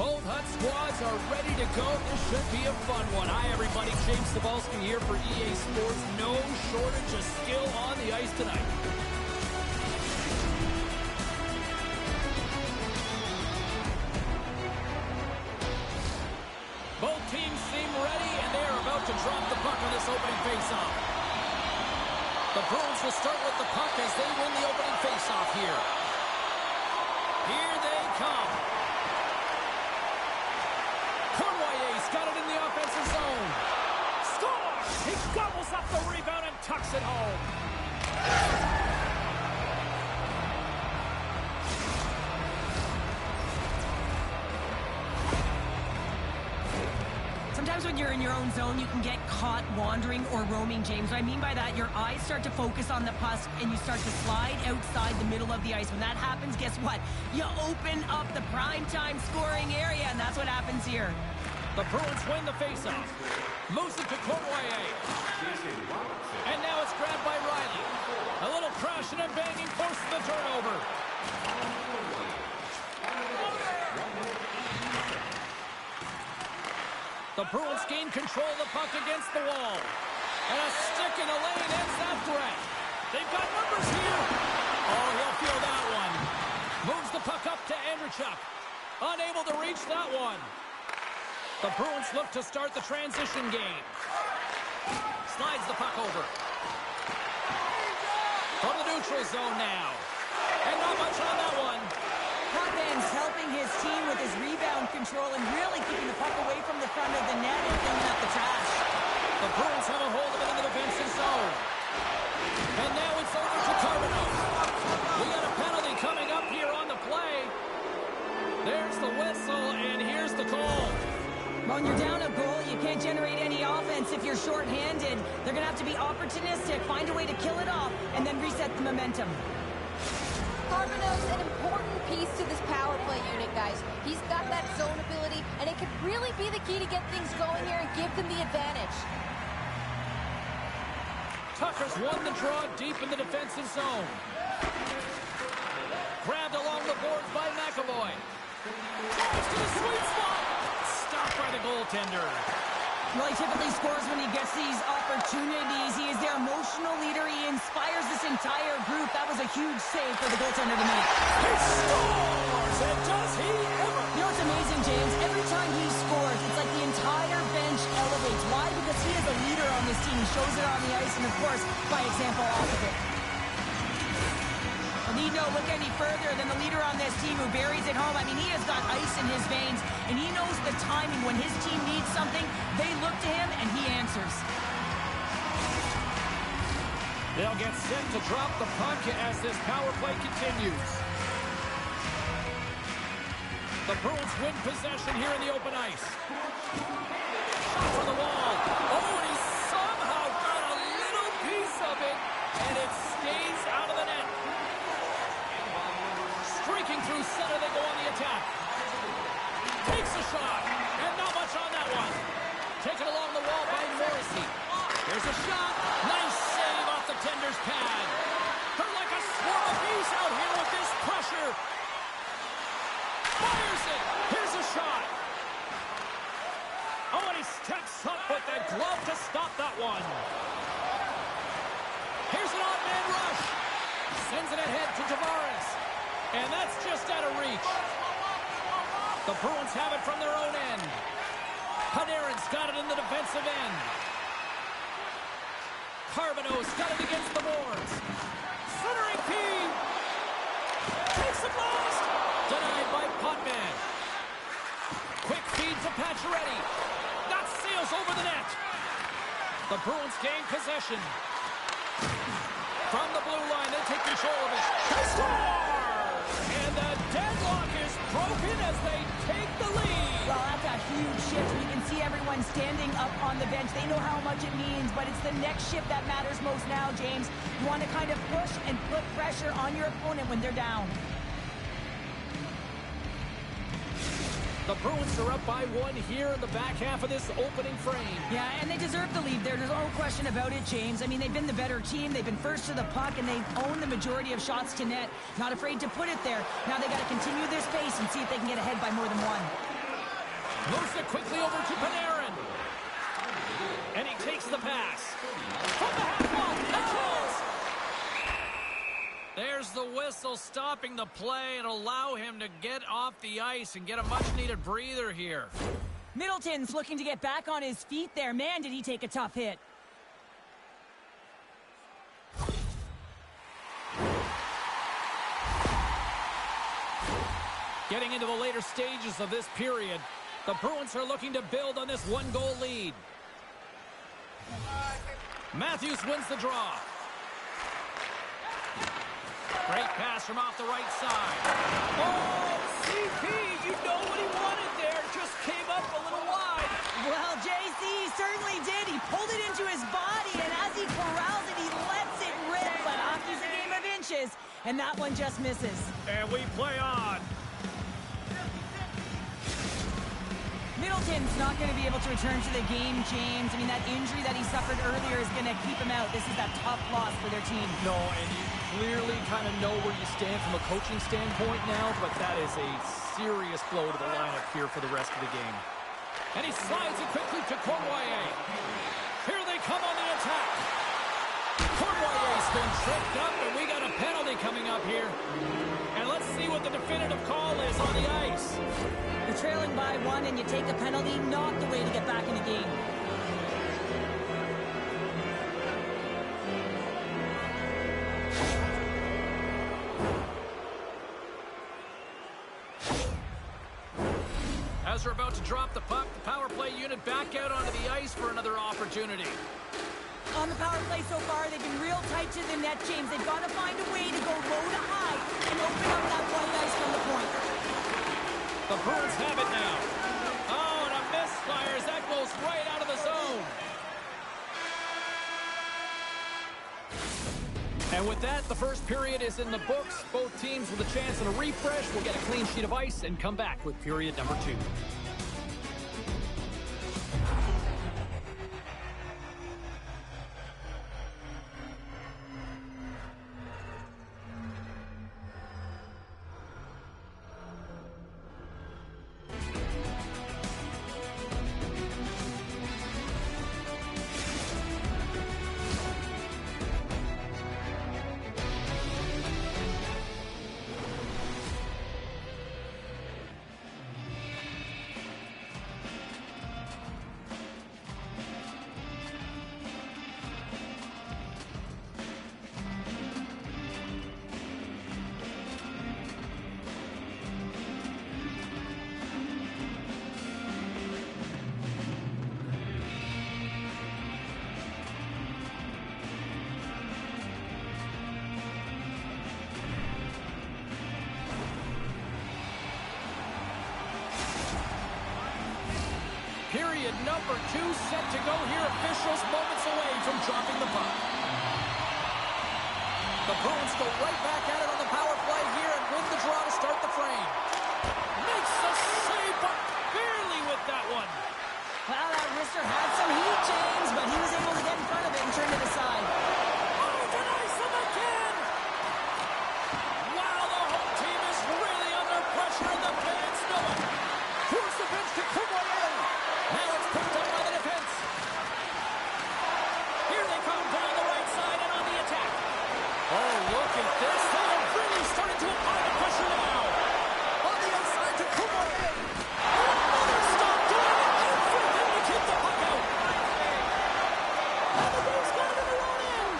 Both Hut squads are ready to go. This should be a fun one. Hi, everybody. James Cebulski here for EA Sports. No shortage of skill on the ice tonight. Both teams seem ready, and they are about to drop the puck on this opening faceoff. The Bruins will start with the puck as they win the opening faceoff here. Here they come. Cornway's got it in the offensive zone. Score! He gobbles up the rebound and tucks it home. Sometimes when you're in your own zone, you can get caught wandering or roaming, James. What I mean by that, your eyes start to focus on the puck and you start to slide outside the middle of the ice. When that happens, guess what? You open up the primetime scoring area, and that's what happens here. The Bruins win the faceoff. Moves it to Cornway. And now it's grabbed by Riley. A little crashing and banging forces the turnover. The Bruins gain control of the puck against the wall. And a stick in the lane ends that threat. They've got numbers here. Oh, he'll feel that one. Moves the puck up to Andrechuk. Unable to reach that one. The Bruins look to start the transition game. Slides the puck over. From the neutral zone now. And not much on that one. Hotman's helping his team with his rebound control and really keeping the puck away from the front of the net and cleaning up the trash. The Bruins have a hold of it in the defensive zone. And now it's over to Carbonell. We got a penalty coming up here on the play. There's the whistle, and here's the call. When you're down a goal, you can't generate any offense if you're shorthanded. They're going to have to be opportunistic, find a way to kill it off, and then reset the momentum. Carbonell's an important piece to this power play unit, guys. He's got that zone ability, and it could really be the key to get things going here and give them the advantage. Tucker's won the draw deep in the defensive zone. Grabbed along the boards by McAvoy. Goes to the sweet spot. Stopped by the goaltender. Well, he typically scores when he gets these opportunities. He is their emotional leader. He inspires this entire group. That was a huge save for the goaltender to make. He scores! And does he ever? You know what's amazing, James? Every time he scores, it's like the entire bench elevates. Why? Because he is a leader on this team. He shows it on the ice and, of course, by example off of it. Need no look any further than the leader on this team who buries it home. I mean, he has got ice in his veins, and he knows the timing. When his team needs something, they look to him, and he answers. They'll get set to drop the puck as this power play continues. The Bruins win possession here in the open ice. Shot for the wall. Oh, and he somehow got a little piece of it, and it stays out of the net. Streaking through center, they go on the attack. Takes a shot, and not much on that one. Taken along the wall by Morrissey. Here's a shot. Nice save off the tender's pad. They're like a swarm of bees out here with this pressure. Fires it. Here's a shot. Oh, and he steps up with the glove to stop that one. Here's an odd man rush. Sends it ahead to Tavares. And that's just out of reach. The Bruins have it from their own end. Panarin's got it in the defensive end. Carbonell's got it against the boards. Centering key. Takes the blast. Denied by Potvin. Quick feed to Pacioretty. That sails over the net. The Bruins gain possession. From the blue line, they take control of it. They score! And the deadlock is broken as they take the lead. Well, that's a huge shift. We can see everyone standing up on the bench. They know how much it means, but it's the next shift that matters most now, James. You want to kind of push and put pressure on your opponent when they're down. The Bruins are up by one here in the back half of this opening frame. Yeah, and they deserve the lead there. There's no question about it, James. I mean, they've been the better team. They've been first to the puck, and they've owned the majority of shots to net. Not afraid to put it there. Now they got to continue this pace and see if they can get ahead by more than one. Moves it quickly over to Panarin. And he takes the pass. From the half wall. A chance. There's the whistle stopping the play and allow him to get off the ice and get a much-needed breather here. Middleton's looking to get back on his feet there. Man, did he take a tough hit. Getting into the later stages of this period, the Bruins are looking to build on this one-goal lead. Matthews wins the draw. Great pass from off the right side. Oh, CP, you know what he wanted there. Just came up a little wide. Well, JC certainly did. He pulled it into his body, and as he corrals it, he lets it rip. But hockey's a game of inches, and that one just misses. And we play on. Middleton's not going to be able to return to the game, James. I mean, that injury that he suffered earlier is going to keep him out. This is that tough loss for their team. No, and you clearly kind of know where you stand from a coaching standpoint now, but that is a serious blow to the lineup here for the rest of the game. And he slides it quickly to Cournoyer. Here they come on the attack. Cournoyer's been tripped up, and we got a penalty coming up here. And let's see what the definitive call is on the ice. You're trailing by one and you take a penalty, not the way to get back in the game. As we're about to drop the puck, the power play unit back out onto the ice for another opportunity. On the power play so far, they've been real tight to the net, James. They've got to find a way to go low to high and open up that white ice from the point. The Bruins have it now. Oh, and a misfire as that goes right out of the zone. And with that, the first period is in the books. Both teams with a chance at a refresh will get a clean sheet of ice and come back with period number 2. Period number 2 set to go here. Officials moments away from dropping the puck. The Bruins go right back at it on the power play here and win the draw to start the frame. Makes the save, but barely with that one. Well, that wrister had some heat, James, but he was able to get in front of it and turn it aside. Oh, denies him again! Wow, the home team is really under pressure and the fans know it. Towards the bench to Cournoyer. Now it's picked up by the defense. Here they come down the right side and on the attack. Oh, look at this. They are really starting to apply the pressure now. On the outside to Cournoyer. Another stop doing everything to keep the puck out. And the Blues got it in their own end.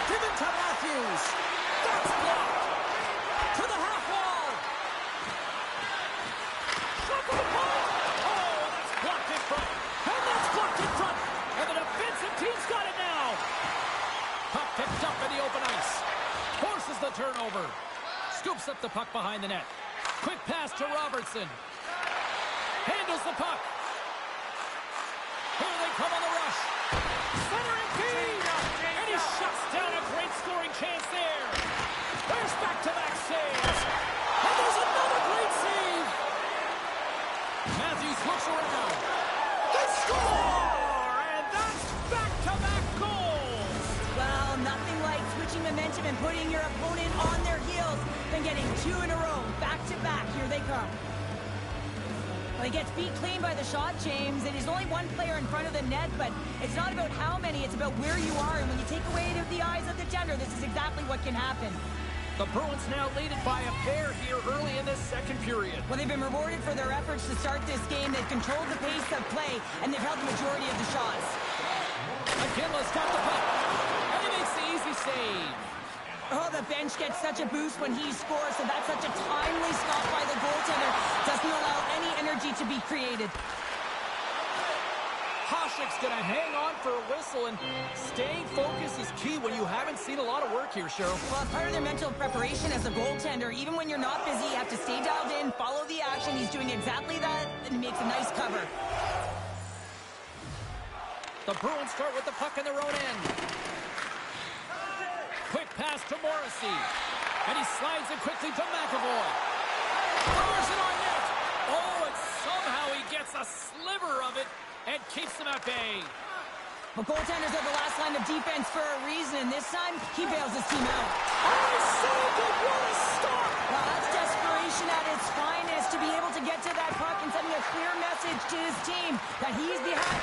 Given to Matthews. That's blocked. To the half wall. Shot to the point. Oh, that's blocked in front. And that's blocked in front. And the defensive team's got it now. Puck picked up in the open ice. Forces the turnover. Scoops up the puck behind the net. Quick pass to Robertson. Handles the puck. Here they come on the rush. Centering feed. And he shuts down a great scoring chance there. There's back-to-back saves. And there's another great save. Matthews looks around. They score! And that's back-to-back goals. Well, nothing like switching momentum and putting your opponent on their heels than getting 2 in a row, back-to-back. Here they come. Well, he gets beat clean by the shot, James. It is only one player in front of the net, but it's not about how many, it's about where you are. And when you take away the eyes of the tender, this is exactly what can happen. The Bruins now leaded by a pair here early in this second period. Well, they've been rewarded for their efforts to start this game. They've controlled the pace of play, and they've held the majority of the shots. McKinley's got the puck, and he makes the easy save. Oh, the bench gets such a boost when he scores, so that's such a timely stop by the goaltender. Doesn't allow any energy to be created. Hasek's going to hang on for a whistle, and staying focused is key when you haven't seen a lot of work here, Cheryl. Well, as part of their mental preparation as a goaltender, even when you're not busy, you have to stay dialed in, follow the action. He's doing exactly that, and he makes a nice cover. The Bruins start with the puck in their own end. Quick pass to Morrissey, and he slides it quickly to McAvoy. Fires it on net. Oh, and somehow he gets a sliver of it and keeps them at bay. But goaltenders are the last line of defense for a reason, and this time, he bails his team out. I saved it! What a stop! Well, that's desperation at its finest, to be able to get to that puck and sending a clear message to his team that he's behind.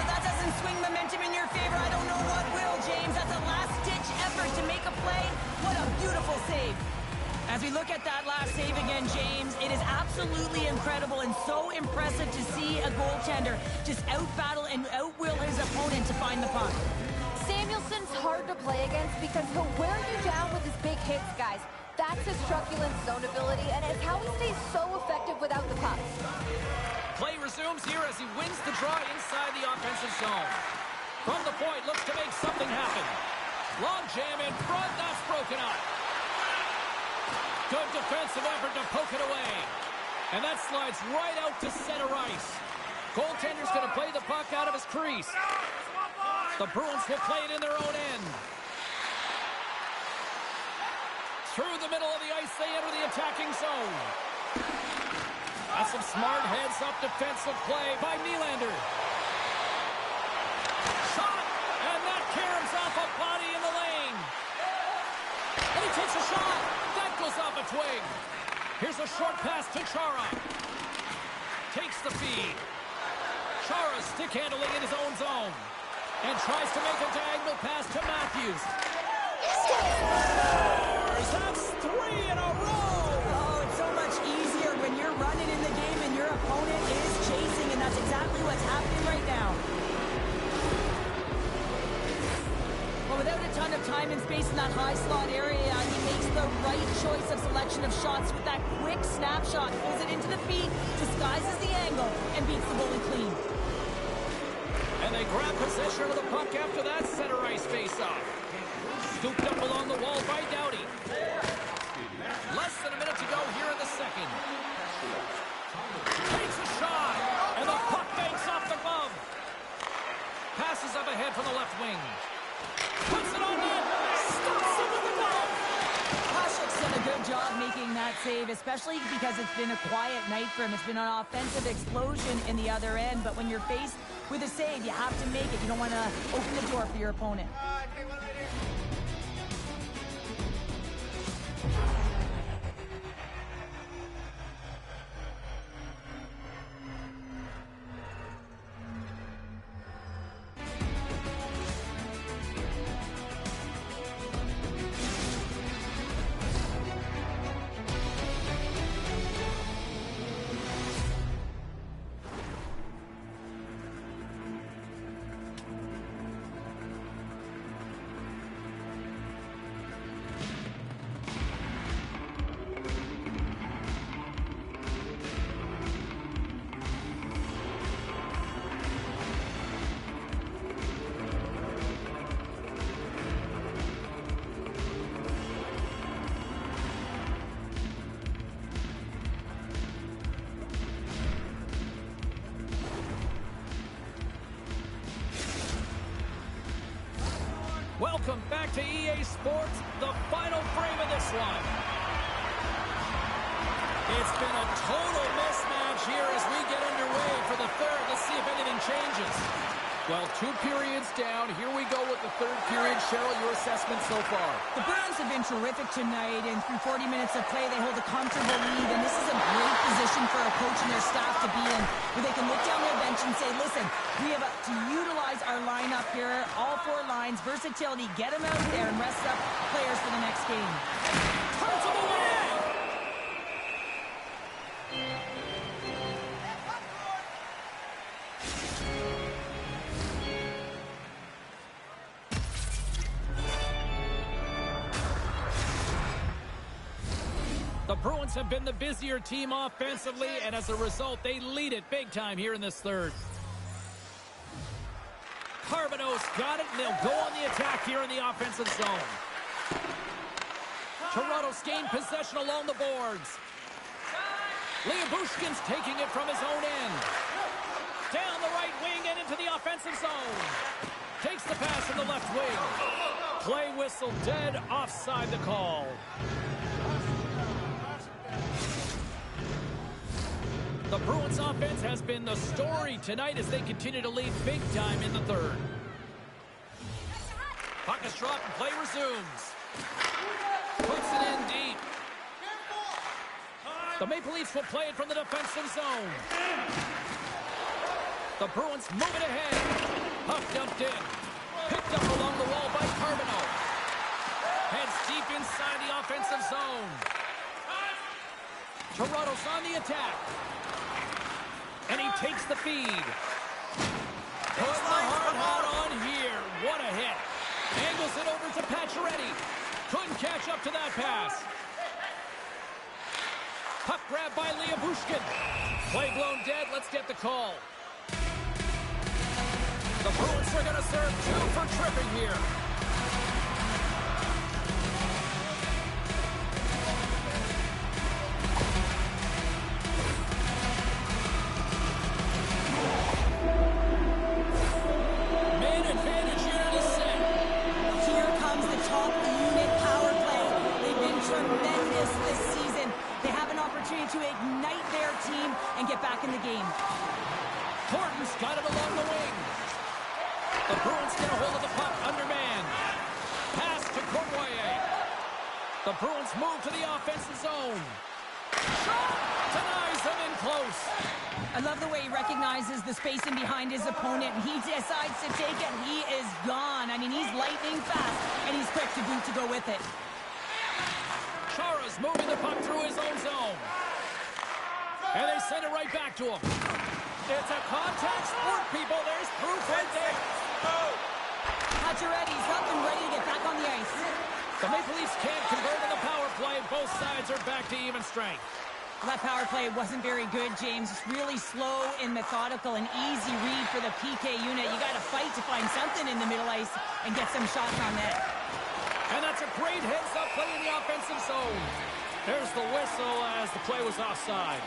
That doesn't swing momentum in your favor. I don't know what will, James. That's a last-ditch effort to make a play. What a beautiful save. As we look at that last save again, James, it is absolutely incredible and so impressive to see a goaltender just out-battle and out-will his opponent to find the puck. Samuelson's hard to play against because he'll wear you down with his big hits, guys. That's his truculent zone ability, and it's how he stays so effective without the puck. Play resumes here as he wins the draw inside the offensive zone. From the point, looks to make something happen. Long jam in front, that's broken up. Good defensive effort to poke it away. And that slides right out to center ice. Goaltender's going to play the puck out of his crease. The Bruins will play it in their own end. Through the middle of the ice, they enter the attacking zone. That's some smart heads-up defensive play by Nylander. Shot, and that caroms off a body in the lane. And he takes a shot. That goes off a twig. Here's a short pass to Chara. Takes the feed. Chara stick handling in his own zone. And tries to make a diagonal pass to Matthews. Scores! That's 3 in a row! Oh, it's so much easier when you're running in the game and your opponent is chasing, and that's exactly what's happening right now. Well, without a ton of time and space in that high slot area, he makes the right choice of selection of shots with that quick snapshot, pulls it into the feet, disguises the angle, and beats the goalie clean. And they grab possession of the puck after that center ice face-off. Scooped up along the wall by Doughty. Less than a minute to go here in the second. Takes a shot, and the puck banks off the glove. Passes up ahead from the left wing. Puts it on net. Stops it with the glove. Hasek's done a good job making that save, especially because it's been a quiet night for him. It's been an offensive explosion in the other end, but when you're faced with a save, you have to make it. You don't want to open the door for your opponent. Welcome back to EA Sports, the final frame of this one. It's been a total mismatch here as we get underway for the third. Let's see if anything changes. Well, 2 periods down. Here we go with the 3rd period. Cheryl, your assessment so far? The Bruins have been terrific tonight, and through 40 minutes of play, they hold a comfortable lead, and this is a great position for a coach and their staff to be in, where they can look down their bench and say, listen, we have to utilize our lineup here, all 4 lines, versatility, get them out there and rest up players for the next game. Turns them away! The Bruins have been the busier team offensively, and as a result, they lead it big time here in this 3rd. Carbonos got it, and they'll go on the attack here in the offensive zone. Toronto's gained possession along the boards. Liabushkin's taking it from his own end. Down the right wing and into the offensive zone. Takes the pass from the left wing. Play whistle dead, offside the call. The Bruins offense has been the story tonight as they continue to lead big time in the 3rd. Puck is dropped and play resumes. Puts it in deep. The Maple Leafs will play it from the defensive zone. The Bruins move it ahead. Puck dumped in. Picked up along the wall by Carbonneau. Heads deep inside the offensive zone. Toronto's on the attack. And he takes the feed. Put the hard hat on here. What a hit. Angles it over to Pacioretty. Couldn't catch up to that pass. Puck grab by Liabushkin. Play blown dead. Let's get the call. The Bruins are going to serve 2 for tripping here. To ignite their team and get back in the game. Horton's got it along the wing. The Bruins get a hold of the puck, undermanned. Pass to Cournoyer. The Bruins move to the offensive zone. Shot! Denies them in close. I love the way he recognizes the spacing behind his opponent, and he decides to take it. He is gone. I mean, he's lightning fast, and he's quick to boot to go with it. Chara's moving the puck through his own zone. And they send it right back to him. It's a contact sport, people. There's proof right there. Pacioretty's up and ready to get back on the ice. The Maple Leafs can't convert on the power play. Both sides are back to even strength. Well, that power play wasn't very good, James. It's really slow and methodical and easy read for the PK unit. You got to fight to find something in the middle ice and get some shots on net. And that's a great heads-up play in the offensive zone. There's the whistle as the play was offside.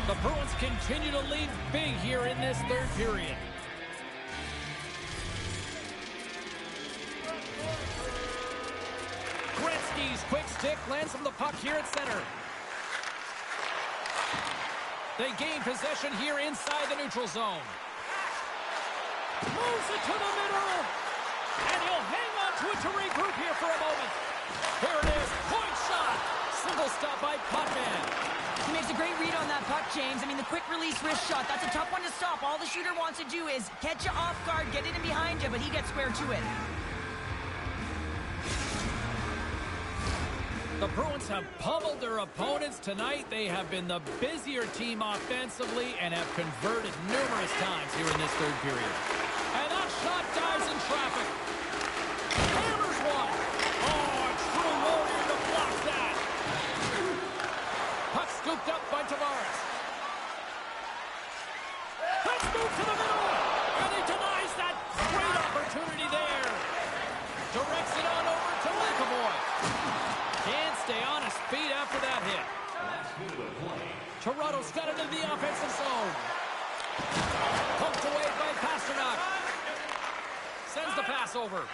The Bruins continue to lead big here in this 3rd period. Gretzky's quick stick lands from the puck here at center. They gain possession here inside the neutral zone. Moves it to the middle. And he'll hang on to it to regroup here for a moment. Here it is. Point shot. Single stop by Potvin. He makes a great read on that puck, James. I mean, the quick release wrist shot, that's a tough one to stop. All the shooter wants to do is catch you off guard, get it in behind you, but he gets square to it. The Bruins have pummeled their opponents tonight. They have been the busier team offensively and have converted numerous times here in this 3rd period. And that shot dives in traffic. Hammers one. Oh, a true warrior to block that. Puck scooped up by Tavares. Let's move to the middle. And he denies that great opportunity there. Directs it on over to McAvoy. Can't stay on his feet after that hit. Toronto's got it into the offensive zone. Pumped away by Pasternak. Sends the pass over.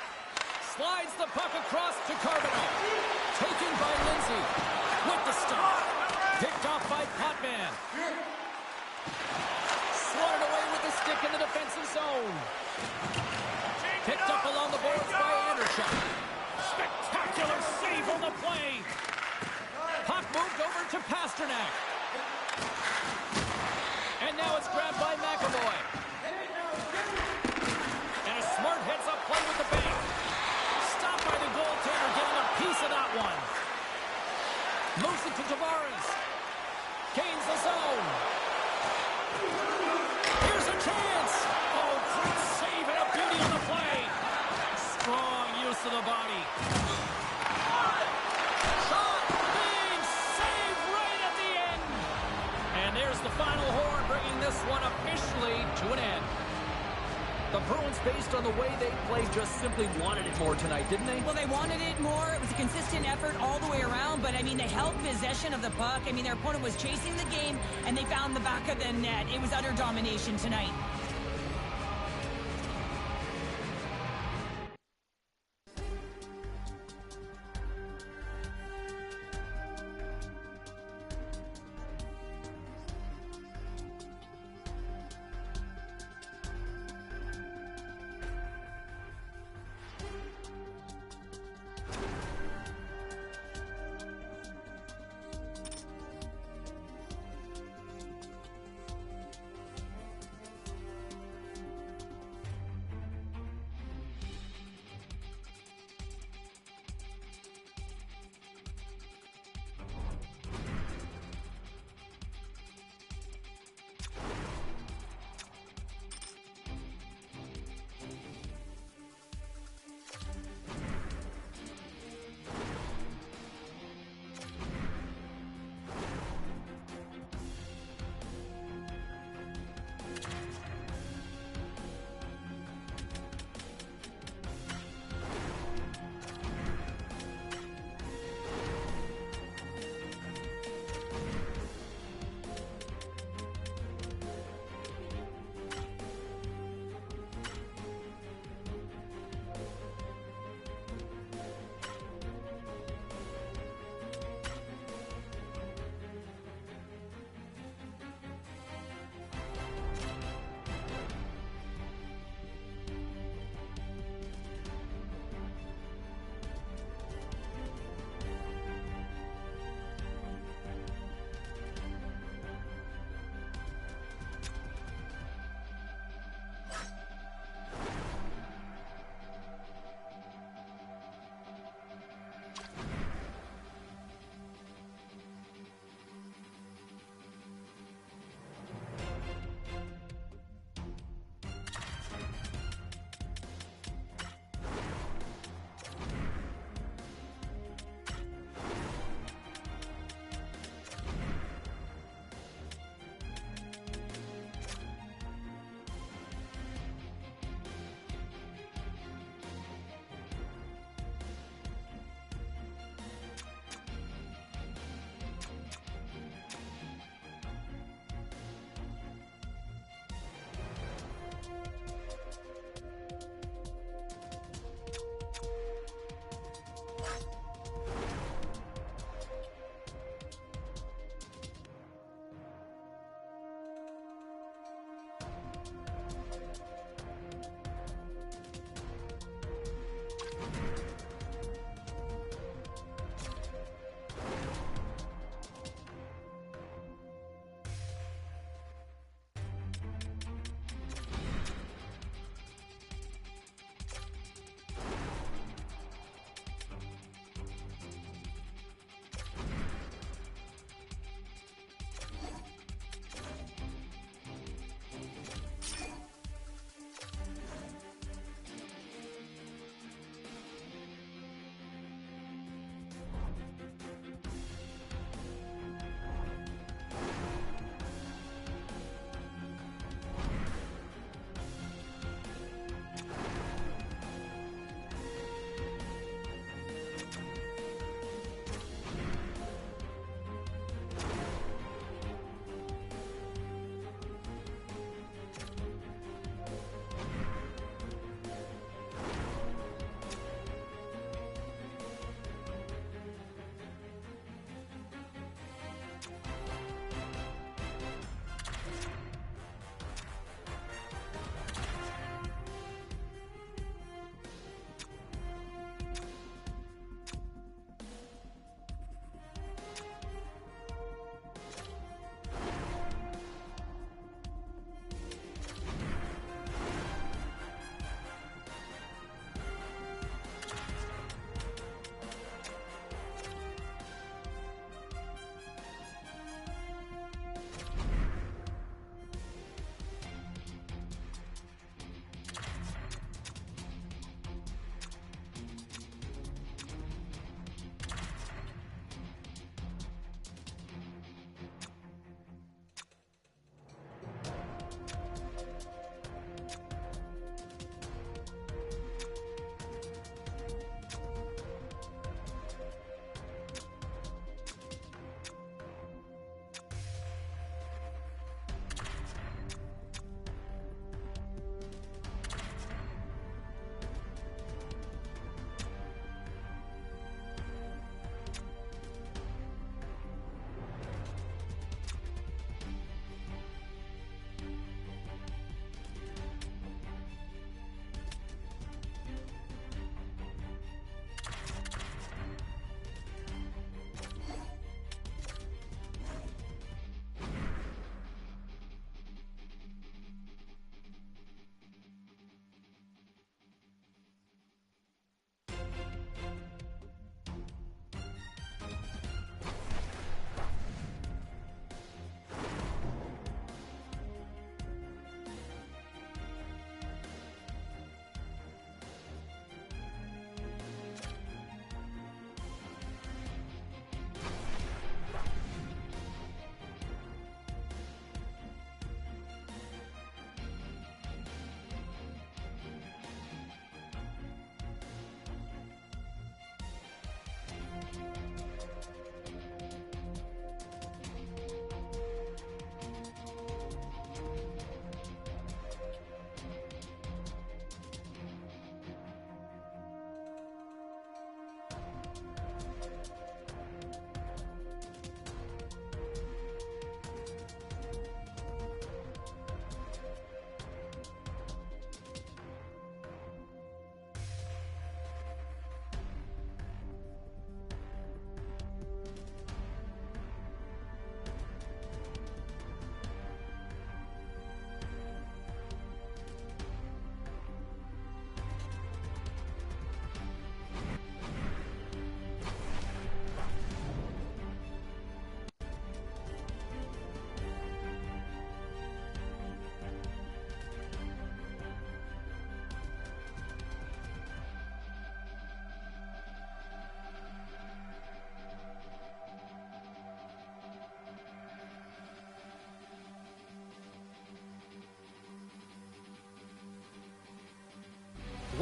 Slides the puck across to Carbonneau. Taken by Lindsay. With the stop. Picked off by Potvin. in the defensive zone. Picked up along the boards by Anderson. Spectacular save on the play. Puck moved over to Pasternak. And now it's grabbed by McAvoy. And a smart heads-up play with the bank. Stopped by the goaltender, getting a piece of that one. Moves it to Tavares. Gains the zone. Here's a chance. Oh, great save and a beauty on the play. Strong use of the body. Shot. Big save right at the end. And there's the final horn, bringing this one officially to an end. The Bruins, based on the way they played, just simply wanted it more tonight, didn't they? Well, they wanted it more. It was a consistent effort all the way around, but, I mean, they held possession of the puck. I mean, their opponent was chasing the game, and they found the back of the net. It was utter domination tonight.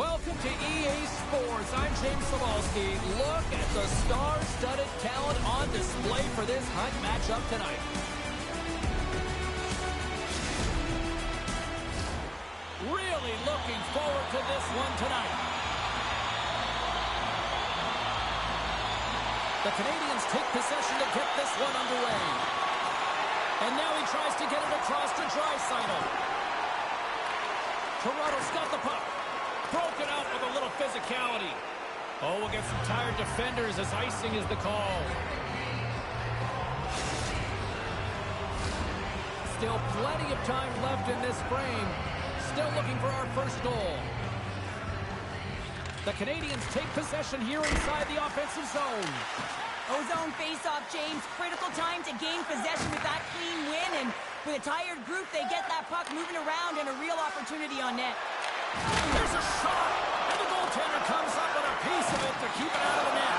Welcome to EA Sports. I'm James Cebulski. Look at the star-studded talent on display for this hunt matchup tonight. Really looking forward to this one tonight. The Canadians take possession to get this one underway. And now he tries to get it across to Draisaitl. Toronto's got the puck. Broken up with a little physicality. Oh, we'll get some tired defenders as icing is the call. Still plenty of time left in this frame. Still looking for our first goal. The Canadians take possession here inside the offensive zone. Ozone face-off, James. Critical time to gain possession with that clean win. And with a tired group, they get that puck moving around and a real opportunity on net. There's a shot, and the goaltender comes up with a piece of it to keep it out of the net.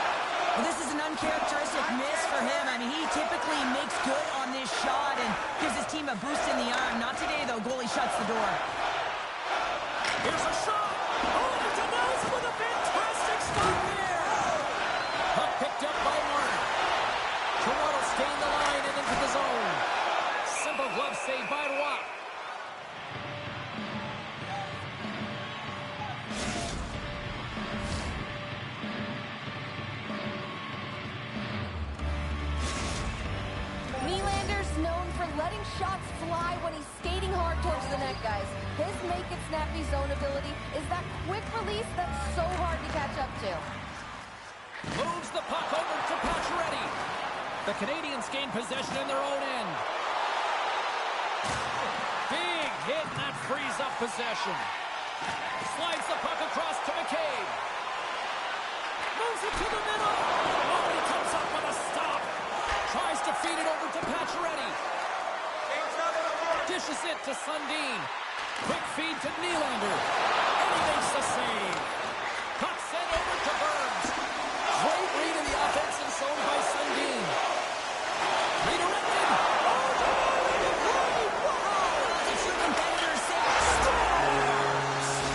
Well, this is an uncharacteristic miss for him. I mean, he typically makes good on this shot and gives his team a boost in the arm. Not today, though. Goalie shuts the door. Here's a shot. Oh, and denies with a fantastic stop there. Puck picked up by Martin. Toronto staying the line and into the zone. Simple glove save by Roy. Nylander's known for letting shots fly when he's skating hard towards the net, guys. His make-it-snappy zone ability is that quick release that's so hard to catch up to. Moves the puck over to Pacioretty. The Canadians gain possession in their own end. Big hit, and that frees up possession. Slides the puck across to McCabe. Moves it to the middle. Oh, he comes up with a stop. Tries to feed it over to Pacioretty. Dishes it to Sundin. Quick feed to Nylander. And he makes the save. Puck sent over to Burns. Great read in the offensive zone by Sundin. Redirected. Oh, Nylander! Wow! It's your competitor's save.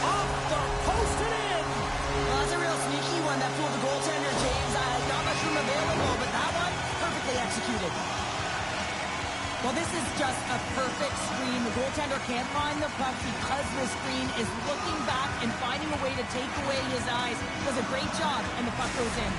Off the post and in. Well, that's a real sneaky one that fooled the goaltender, James. Not much room available, but that one, perfectly executed. Well, this is just a perfect screen. The goaltender can't find the puck because the screen is looking back and finding a way to take away his eyes. Does a great job, and the puck goes in.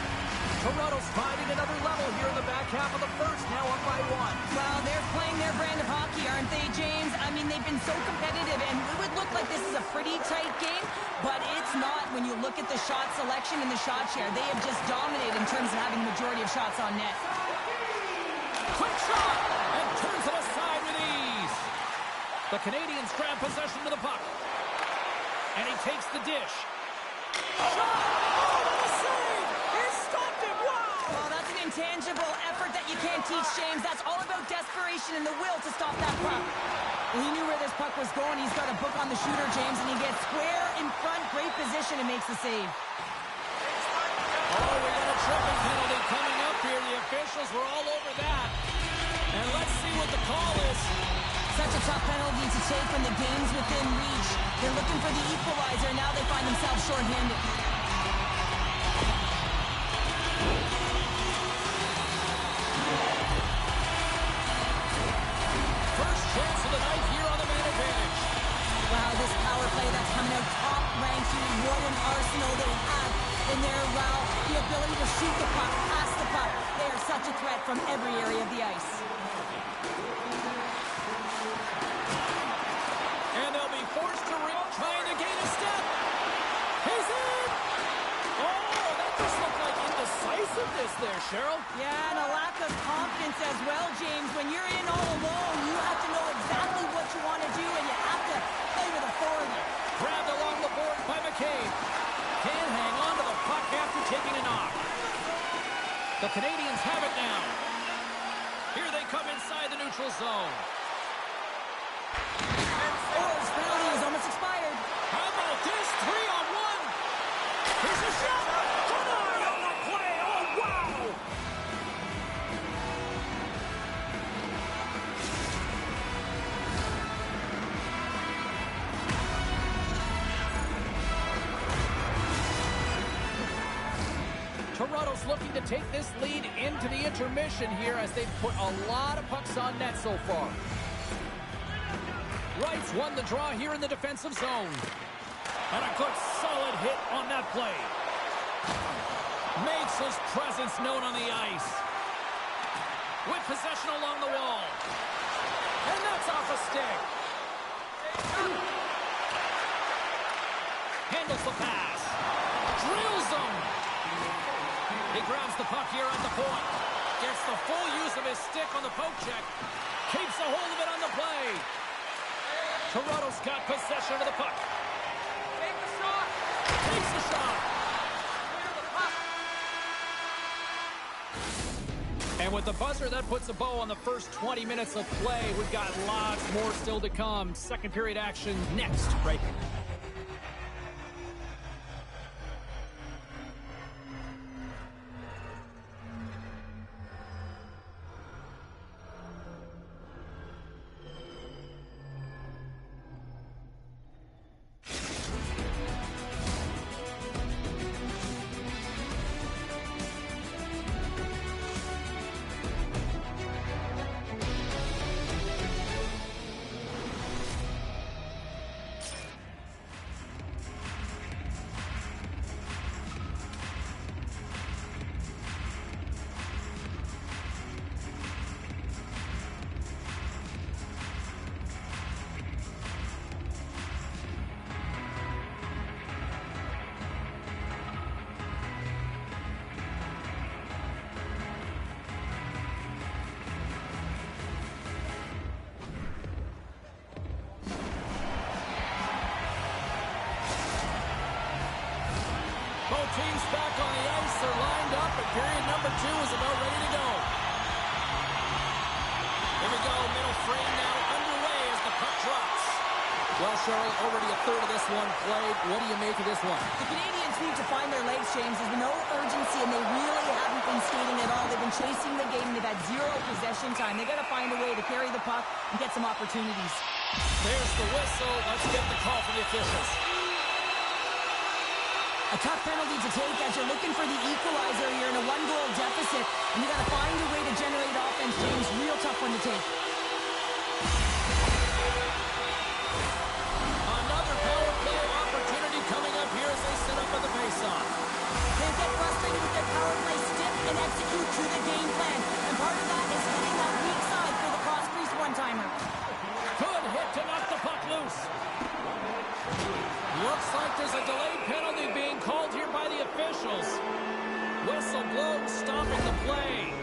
Toronto's finding another level here in the back half of the first, now up by one. Well, they're playing their brand of hockey, aren't they, James? I mean, they've been so competitive, and it would look like this is a pretty tight game, but it's not when you look at the shot selection and the shot share. They have just dominated in terms of having the majority of shots on net. Quick shot, and turns it aside with ease. The Canadians grab possession of the puck. And he takes the dish. Shot! Oh, what a save! He stopped it! Wow! Well, that's an intangible effort that you can't teach, James. That's all about desperation and the will to stop that puck. Well, he knew where this puck was going. He's got a book on the shooter, James, and he gets square in front. Great position and makes the save. Oh, we got a tripping penalty coming up here. The officials were all over that. And let's see what the call is. Such a tough penalty to take when the game's within reach. They're looking for the equalizer. Now they find themselves shorthanded. First chance of the night here on the man advantage. Wow, this power play that's coming out top ranking. What an arsenal they have in their row. The ability to shoot the puck, pass the puck. They are such a threat from every area of the ice. And they'll be forced to trying to gain a step. He's in! Oh, that just looked like indecisiveness there, Cheryl. Yeah, and a lack of confidence as well, James. When you're in all alone, you have to know exactly what you want to do, and you have to play with authority. Grabbed along the boards by McCabe. Can't hang on to the puck after taking a knock. The Canadians have it now. Here they come inside the neutral zone. Oh, his penalty is almost expired. How about this? 3-on-1. Here's a shot. Denied on the play. Oh, wow. looking to take this lead into the intermission here as they've put a lot of pucks on net so far. Wright's won the draw here in the defensive zone. And a good solid hit on that play. Makes his presence known on the ice. With possession along the wall. And that's off a stick. Handles the pass. Drills him. He grabs the puck here at the point. Gets the full use of his stick on the poke check. Keeps a hold of it on the play. Toronto's got possession of the puck. Take the shot. Takes the shot. Clear the puck. And with the buzzer, that puts a bow on the first 20 minutes of play. We've got lots more still to come. Second period action next, right here. Both teams back on the ice. They're lined up, and period number 2 is about ready to go. Here we go. Middle frame now underway as the puck drops. Well, Cheryl, already a third of this one played. What do you make of this one? The Canadians need to find their legs, James. There's been no urgency, and they really haven't been skating at all. They've been chasing the game. They've had zero possession time. They've got to find a way to carry the puck and get some opportunities. There's the whistle. Let's get the call from the officials. A tough penalty to take as you're looking for the equalizer here in a one-goal deficit, and you got to find a way to generate offense, James. Real tough one to take. Another power play opportunity coming up here as they set up on the faceoff. Can't get frustrated with their power play, stick and execute to the game plan, and part of that is hitting that weak side for the cross-crease one-timer. Good hit to knock the puck loose. Looks like there's a delayed penalty being called here by the officials. Whistle blown, stopping the play.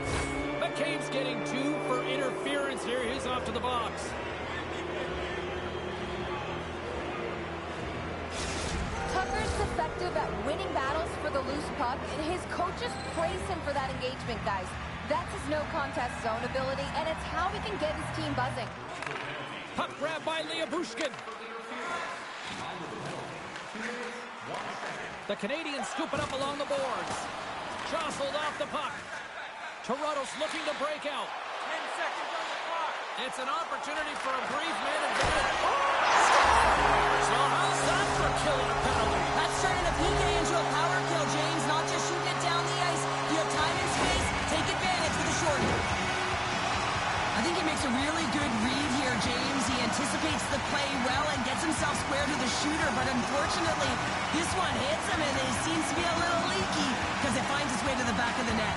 McCabe's getting 2 for interference here. He's off to the box. Tucker's effective at winning battles for the loose puck, and his coaches praise him for that engagement, guys. That's his no-contest zone ability, and it's how he can get his team buzzing. Puck grab by Bushkin. The Canadians scoop it up along the boards. Jostled off the puck. Toronto's looking to break out. 10 seconds on the clock. It's an opportunity for a brief man advantage. So how's that for killing a penalty? That's turning a PK into a power kill, James. Not just shooting it down the ice. You have time and space. Take advantage with a shorty. I think he makes a really good read here, James. He anticipates the play well and gets himself square to the shooter, but unfortunately, this one hits him and it seems to be a little leaky because it finds its way to the back of the net.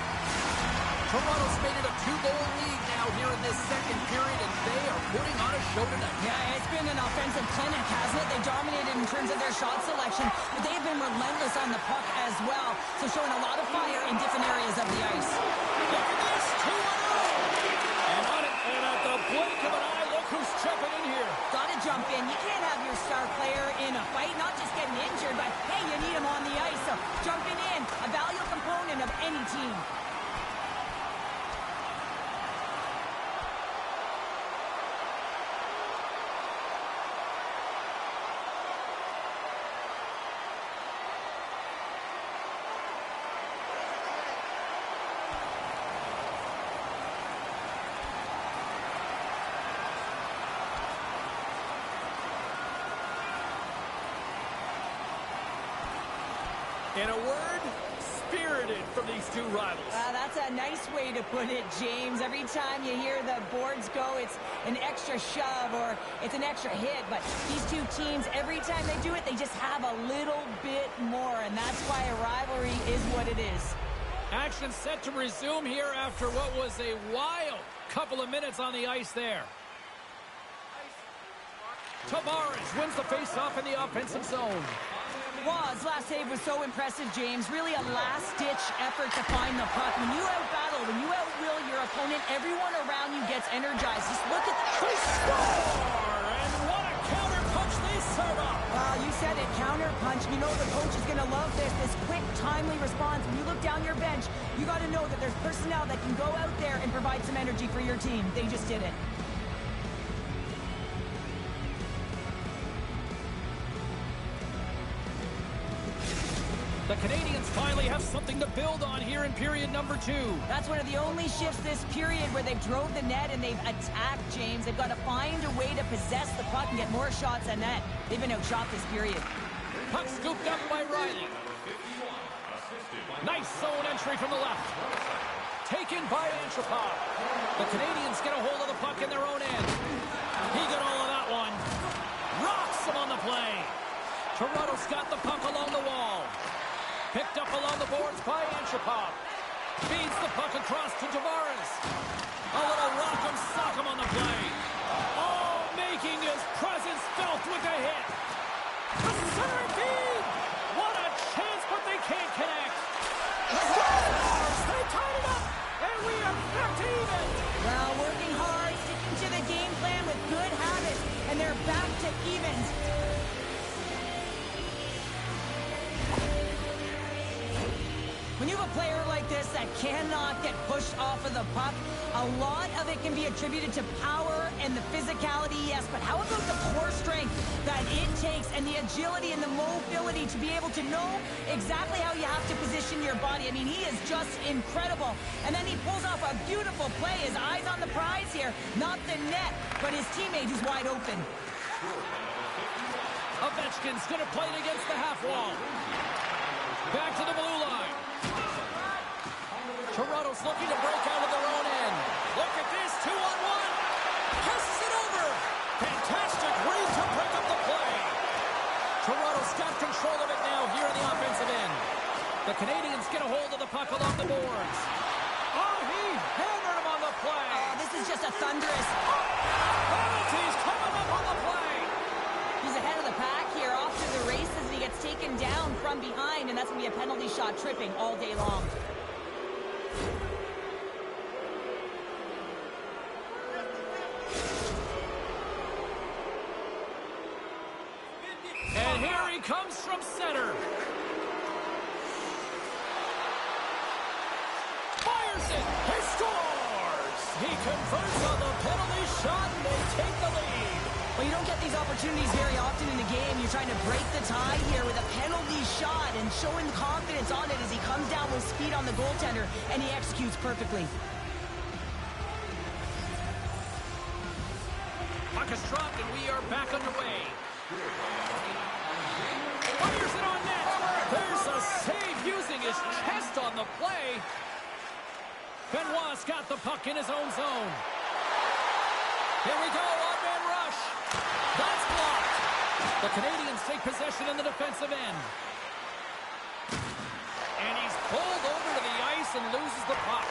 Toronto's made it a 2-goal lead now here in this second period, and they are putting on a show tonight. Yeah, it's been an offensive clinic, hasn't it? They dominated in terms of their shot selection, but they have been relentless on the puck as well, so showing a lot of fire in different areas of the ice. Look at this, 2-0. And on it, and at the blink of an eye, look who's jumping in here. Gotta jump in. You can't have your star player in a fight, not just getting injured, but hey, you need him on the ice, so jumping in, a valuable component of any team. In a word, spirited from these two rivals. That's a nice way to put it, James. Every time you hear the boards go, it's an extra shove or it's an extra hit. But these two teams, every time they do it, they just have a little bit more. And that's why a rivalry is what it is. Action set to resume here after what was a wild couple of minutes on the ice there. Tavares wins the faceoff in the offensive zone. Wow, his last save was so impressive, James. Really a last-ditch effort to find the puck. When you out-battle, when you outwill your opponent, everyone around you gets energized. Just look at They score! And what a counter punch they serve up! Well, you said it, counter punch. You know the coach is going to love this quick, timely response. When you look down your bench, you got to know that there's personnel that can go out there and provide some energy for your team. They just did it. The Canadians finally have something to build on here in period number 2. That's one of the only shifts this period where they've drove the net and they've attacked, James. They've got to find a way to possess the puck and get more shots at net. They've been outshot this period. Puck scooped up by Riley. Nice zone entry from the left. Taken by Antropov. The Canadians get a hold of the puck in their own end. He got all of that one. Rocks him on the play. Toronto's got the puck along the wall. Picked up along the boards by Antropov. Feeds the puck across to Tavares. A little rock'em sock'em on the play. Oh, making his presence felt with a hit. The center feed. What a chance, but they can't connect. They tied it up, and we are back to even. Well, working hard, sticking to the game plan with good habits, and they're back to evens. When you have a player like this that cannot get pushed off of the puck, a lot of it can be attributed to power and the physicality, yes, but how about the core strength that it takes and the agility and the mobility to be able to know exactly how you have to position your body? I mean, he is just incredible. And then he pulls off a beautiful play. His eyes on the prize here, not the net, but his teammate who's wide open. Ovechkin's going to play it against the half wall. Back to the blue line. Toronto's looking to break out of their own end. Look at this, 2-on-1. Passes it over. Fantastic read to break up the play. Toronto's got control of it now here in the offensive end. The Canadians get a hold of the puck along the boards. Oh, he hammered him on the play. Oh, this is just a thunderous... Penalties coming up on the play. He's ahead of the pack here, off to the races, and he gets taken down from behind, and that's going to be a penalty shot, tripping all day long. And here he comes from center. Fires it. He scores. He converts on the penalty shot, and they take the lead. Well, you don't get these opportunities very often in the game. You're trying to break the tie here with a penalty shot and showing confidence on it as he comes down with speed on the goaltender, and he executes perfectly. Puck is dropped, and we are back underway. Fires it on net. There's a save using his chest on the play. Benoit's got the puck in his own zone. Here we go, one-man rush. That's blocked. The Canadians take possession in the defensive end. And he's pulled over to the ice and loses the puck.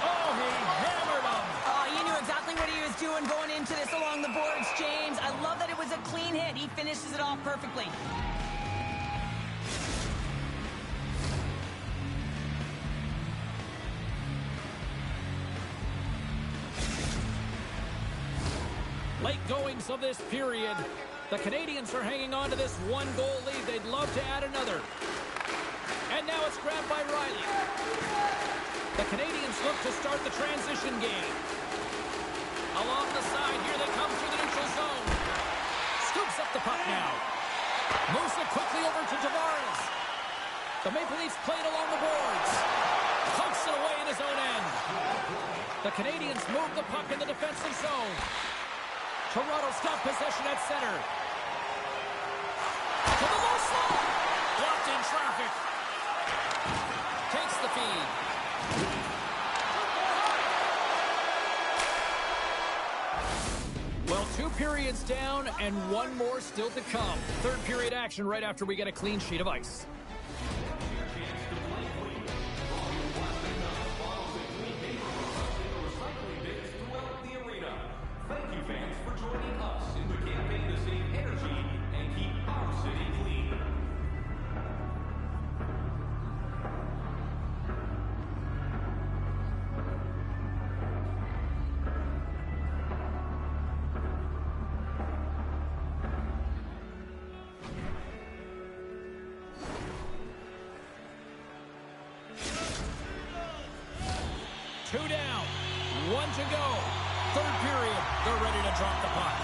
Oh, he hammered him. Oh, he knew exactly what he was doing going into this along the boards, James. I love that it was a clean hit. He finishes it off perfectly. Late goings of this period. The Canadians are hanging on to this one-goal lead. They'd love to add another. And now it's grabbed by Riley. The Canadians look to start the transition game. Along the side, here they come through the neutral zone. Scoops up the puck now. Moves it quickly over to Tavares. The Maple Leafs play it along the boards. Pokes it away in his own end. The Canadians move the puck in the defensive zone. Toronto's got possession at center. To the low slot. Blocked in traffic. Takes the feed. Well, 2 periods down and 1 more still to come. Third period action right after we get a clean sheet of ice. Thank you, fans, for joining us in the campaign to save energy and keep our city clean. Two down, 1 to go. Third period, they're ready to drop the puck.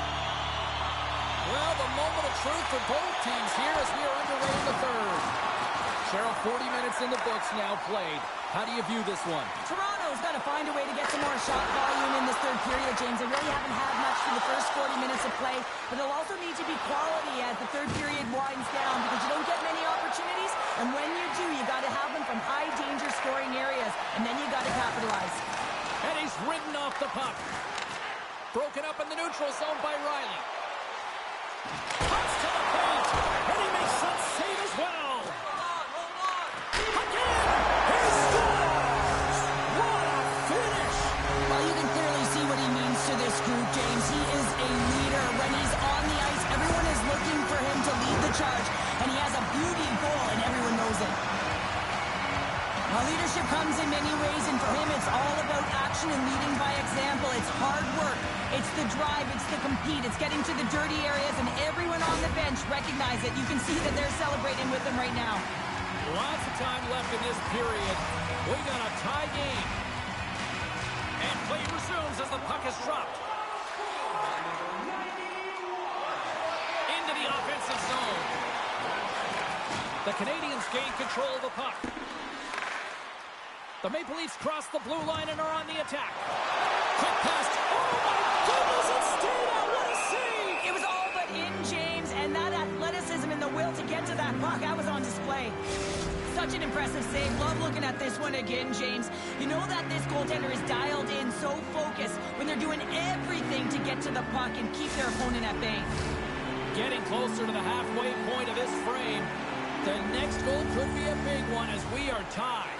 Well, the moment of truth for both teams here as we are underway in the third. Cheryl, 40 minutes in the books now played. How do you view this one? Toronto's got to find a way to get some more shot volume in this third period, James. They really haven't had much for the first 40 minutes of play, but they'll also need to be quality as the third period winds down because you don't get many opportunities, and when you do, you got to have them from high-danger scoring areas, and then you got to capitalize. And he's ridden off the puck. Broken up in the neutral zone by Riley. Pucks to the paint, and he makes that save as well. Hold on. Again, he scores! What a finish! Well, you can clearly see what he means to this group, James. He is a leader. When he's on the ice, everyone is looking for him to lead the charge, and he has a beauty goal, and everyone knows it. Well, leadership comes in many ways, and for him, it's all about action and leading by example. It's hard work. It's the drive. It's the compete. It's getting to the dirty areas, and everyone on the bench recognize it. You can see that they're celebrating with him right now. Lots of time left in this period. We got a tie game. And play resumes as the puck is dropped. Into the offensive zone. The Canadians gain control of the puck. The Maple Leafs cross the blue line and are on the attack. Quick pass. Oh, my goodness, it stayed out. What a save! It was all but in, James, and that athleticism and the will to get to that puck, that was on display. Such an impressive save. Love looking at this one again, James. You know that this goaltender is dialed in, so focused when they're doing everything to get to the puck and keep their opponent at bay. Getting closer to the halfway point of this frame. The next goal could be a big one as we are tied.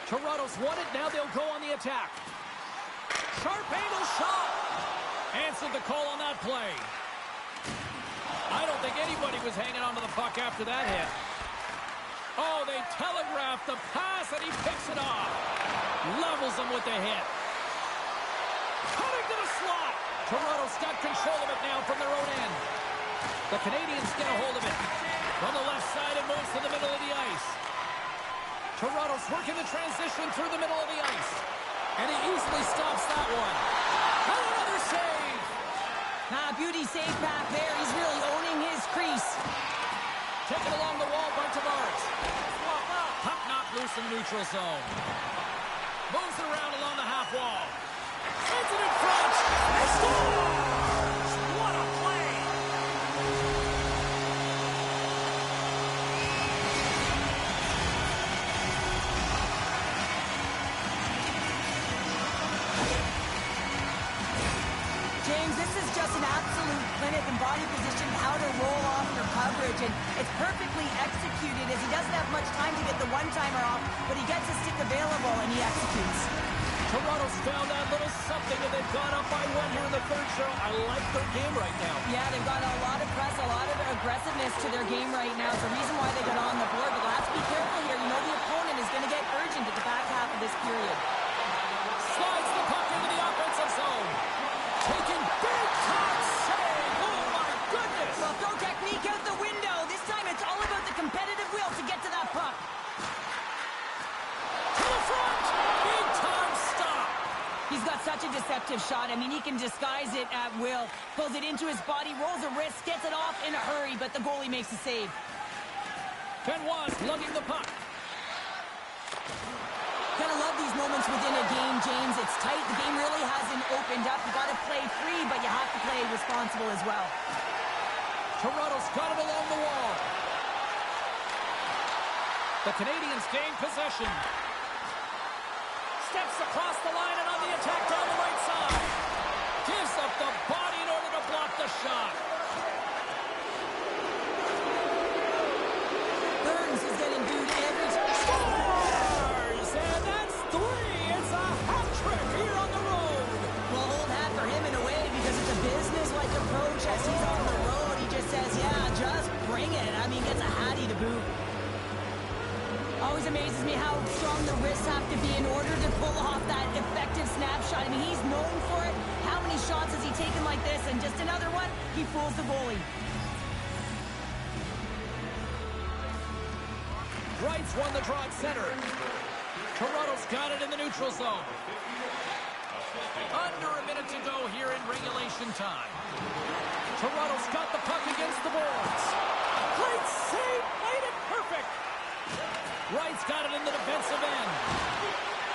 Toronto's won it. Now they'll go on the attack. Sharp angle shot. Answered the call on that play. I don't think anybody was hanging onto the puck after that hit. Oh, they telegraphed the pass, and he picks it off. Levels him with the hit. Cutting to the slot. Toronto's got control of it now from their own end. The Canadians get a hold of it. From the left side, it moves to the middle of the ice. Toronto's working the transition through the middle of the ice. And he easily stops that one. And another save. Beauty save back there. He's really owning his crease. Taken along the wall by Tavares. Puck knocked loose in the neutral zone. Moves it around along the half wall. Sends it in front. And scores! What a play! James, this is just an absolute clinic in body position, how to roll off your coverage, and it's perfectly executed as he doesn't have much time to get the one-timer off, but he gets a stick available and he executes. Toronto's found that little something, and they've gone up by 1 here in the third show. I like their game right now. Yeah, they've got a lot of press, a lot of aggressiveness to their game right now. It's the reason why they got on the board, but they'll have to be careful here. You know the opponent is going to get urgent at the back half of this period. Slides the puck into the offensive zone. Taking big time save. Oh, my goodness. Well, throw technique out the window. This time it's all about the competitive will to get to that puck. To the front. Big time stop. He's got such a deceptive shot. I mean, he can disguise it at will. Pulls it into his body, rolls a wrist, gets it off in a hurry, but the goalie makes a save. Benoit lugging the puck. Gotta love these moments within a game, James. It's tight. The game really hasn't opened up. You gotta play free, but you have to play responsible as well. Toronto's got it along the wall. The Canadians gain possession. Steps across the line and on the attack down the right side. Gives up the body in order to block the shot. Burns is getting booed every time. Scores! And that's 3. It's a hat trick here on the road. Well, hold that for him in a way because it's a business-like approach as he's on the road. He just says, yeah, just bring it. I mean, gets a hattie to boot. Always amazes me how strong the wrists have to be in order to pull off that effective snapshot. I mean, he's known for it. How many shots has he taken like this? And just another one, he fools the goalie. Wright's won the draw at center. Toronto's got it in the neutral zone. Under a minute to go here in regulation time. Toronto's got the puck against the boards. Great save, made it perfect. Wright's got it in the defensive end.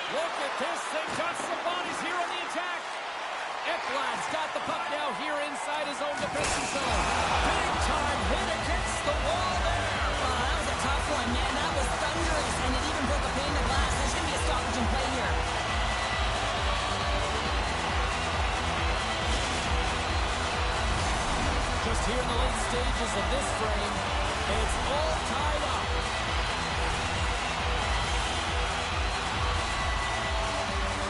Look at this, they've got some bodies here on the attack. Ekblad's got the puck now here inside his own defensive zone. Big time hit against the wall there. That was a tough one, man. That was thunderous, and it even broke a pane of glass. There's going to be a stoppage in play here. Just here in the late stages of this frame, it's all tied up.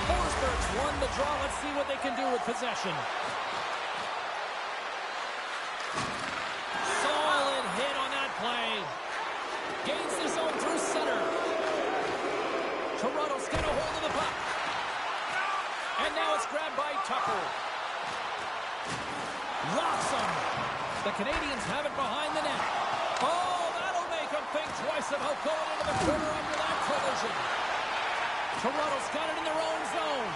Forsberg's won the draw. Let's see what they can do with possession. Solid hit on that play. Gains the zone through center. Toronto's got a hold of the puck. And now it's grabbed by Tucker. Locks him. The Canadians have it behind the net. Oh, that'll make them think twice about going into the corner after that collision. Toronto's got it in their own zone.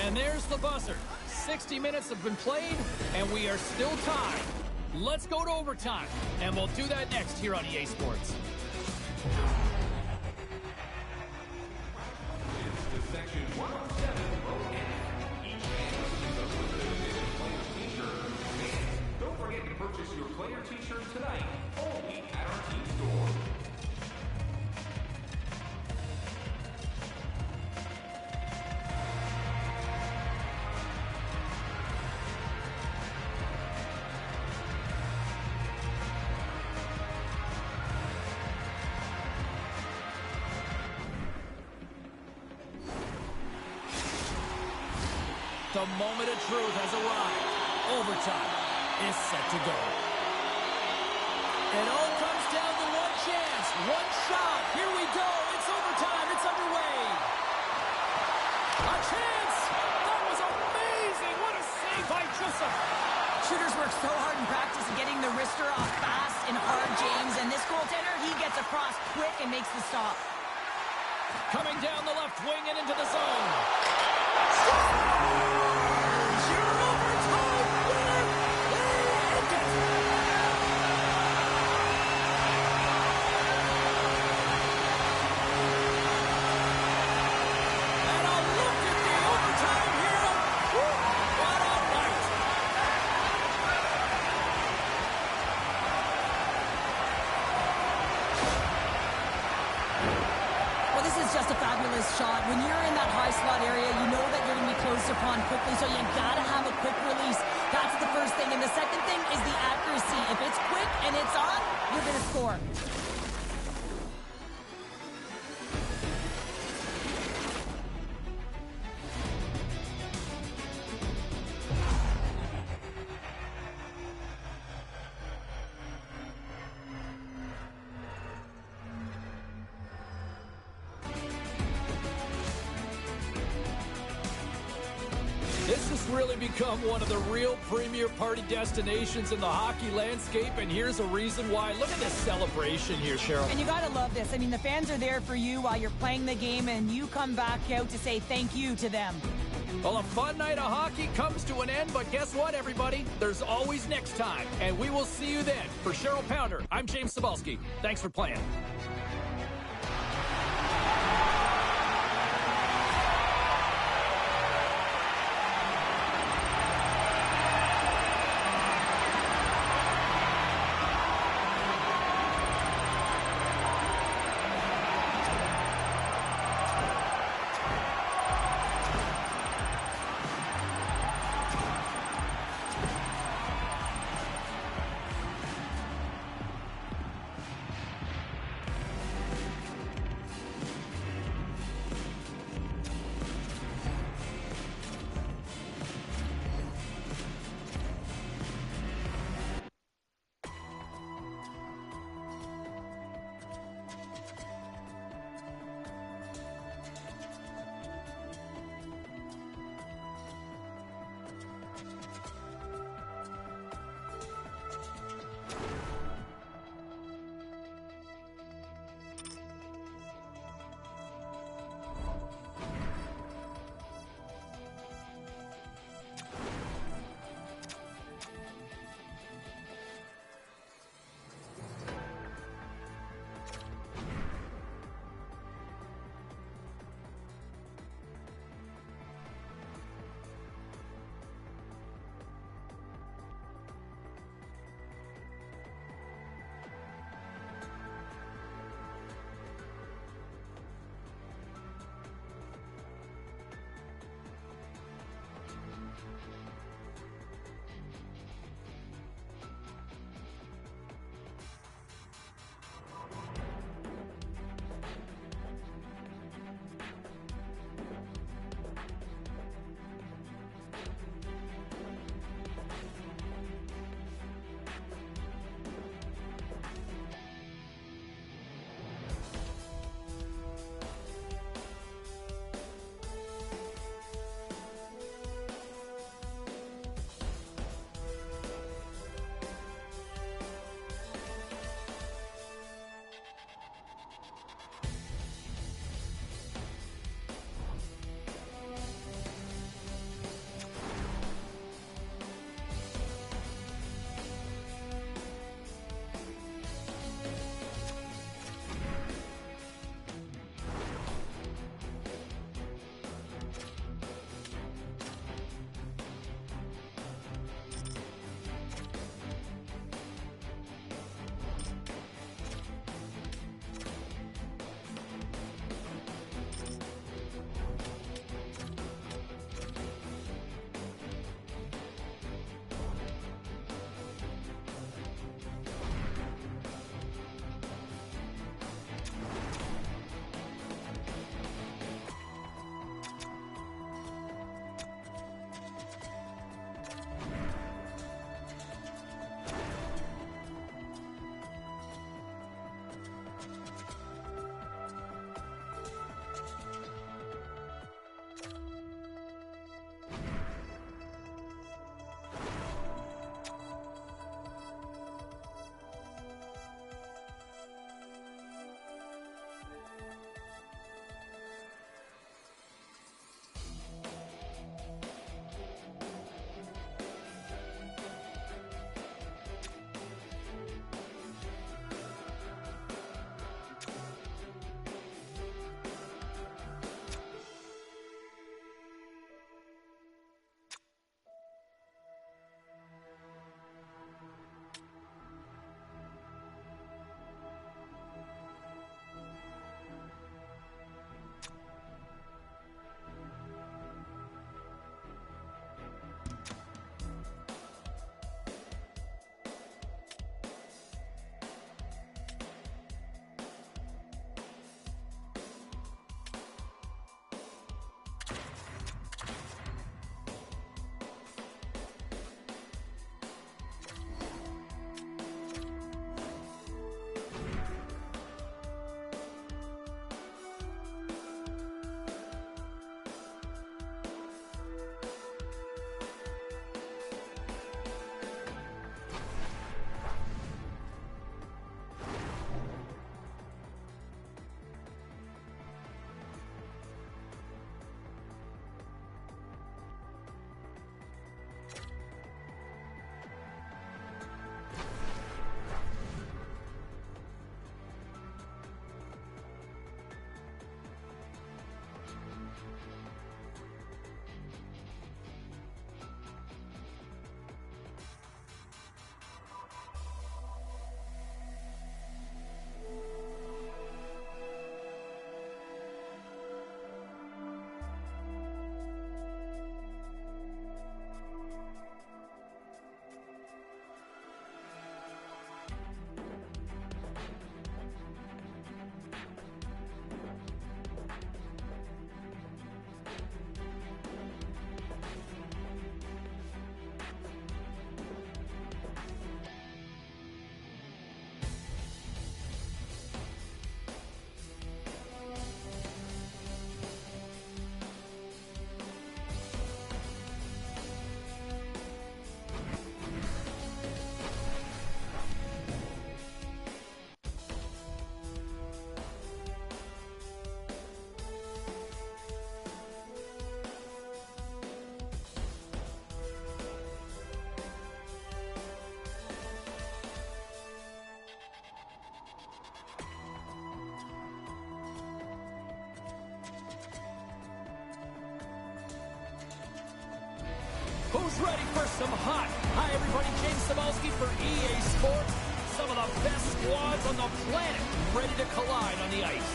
And there's the buzzer. 60 minutes have been played, and we are still tied. Let's go to overtime, and we'll do that next here on EA Sports. Section 107, row F. Each fan receives a limited player t-shirt. And don't forget to purchase your player t-shirt tonight, only at our team store. The moment of truth has arrived. Overtime is set to go. It all comes down to one chance, one shot. Here we go. It's overtime. It's underway. A chance. That was amazing. What a save by Joseph. Shooters work so hard in practice of getting the wrister off fast and hard, James. And this goaltender, he gets across quick and makes the stop. Coming down the left wing and into the zone. Shot. When you're in that high slot area, you know that you're going to be closed upon quickly, so you got to have a quick release. That's the first thing. And the second thing is the accuracy. If it's quick and it's on, you're going to score. This has really become one of the real premier party destinations in the hockey landscape, and here's a reason why. Look at this celebration here, Cheryl. And you got to love this. I mean, the fans are there for you while you're playing the game, and you come back out to say thank you to them. Well, a fun night of hockey comes to an end, but guess what, everybody? There's always next time, and we will see you then. For Cheryl Pounder, I'm James Cybulski. Thanks for playing. Who's ready for some hot? Hi, everybody. James Cebulski for EA Sports. Some of the best squads on the planet ready to collide on the ice.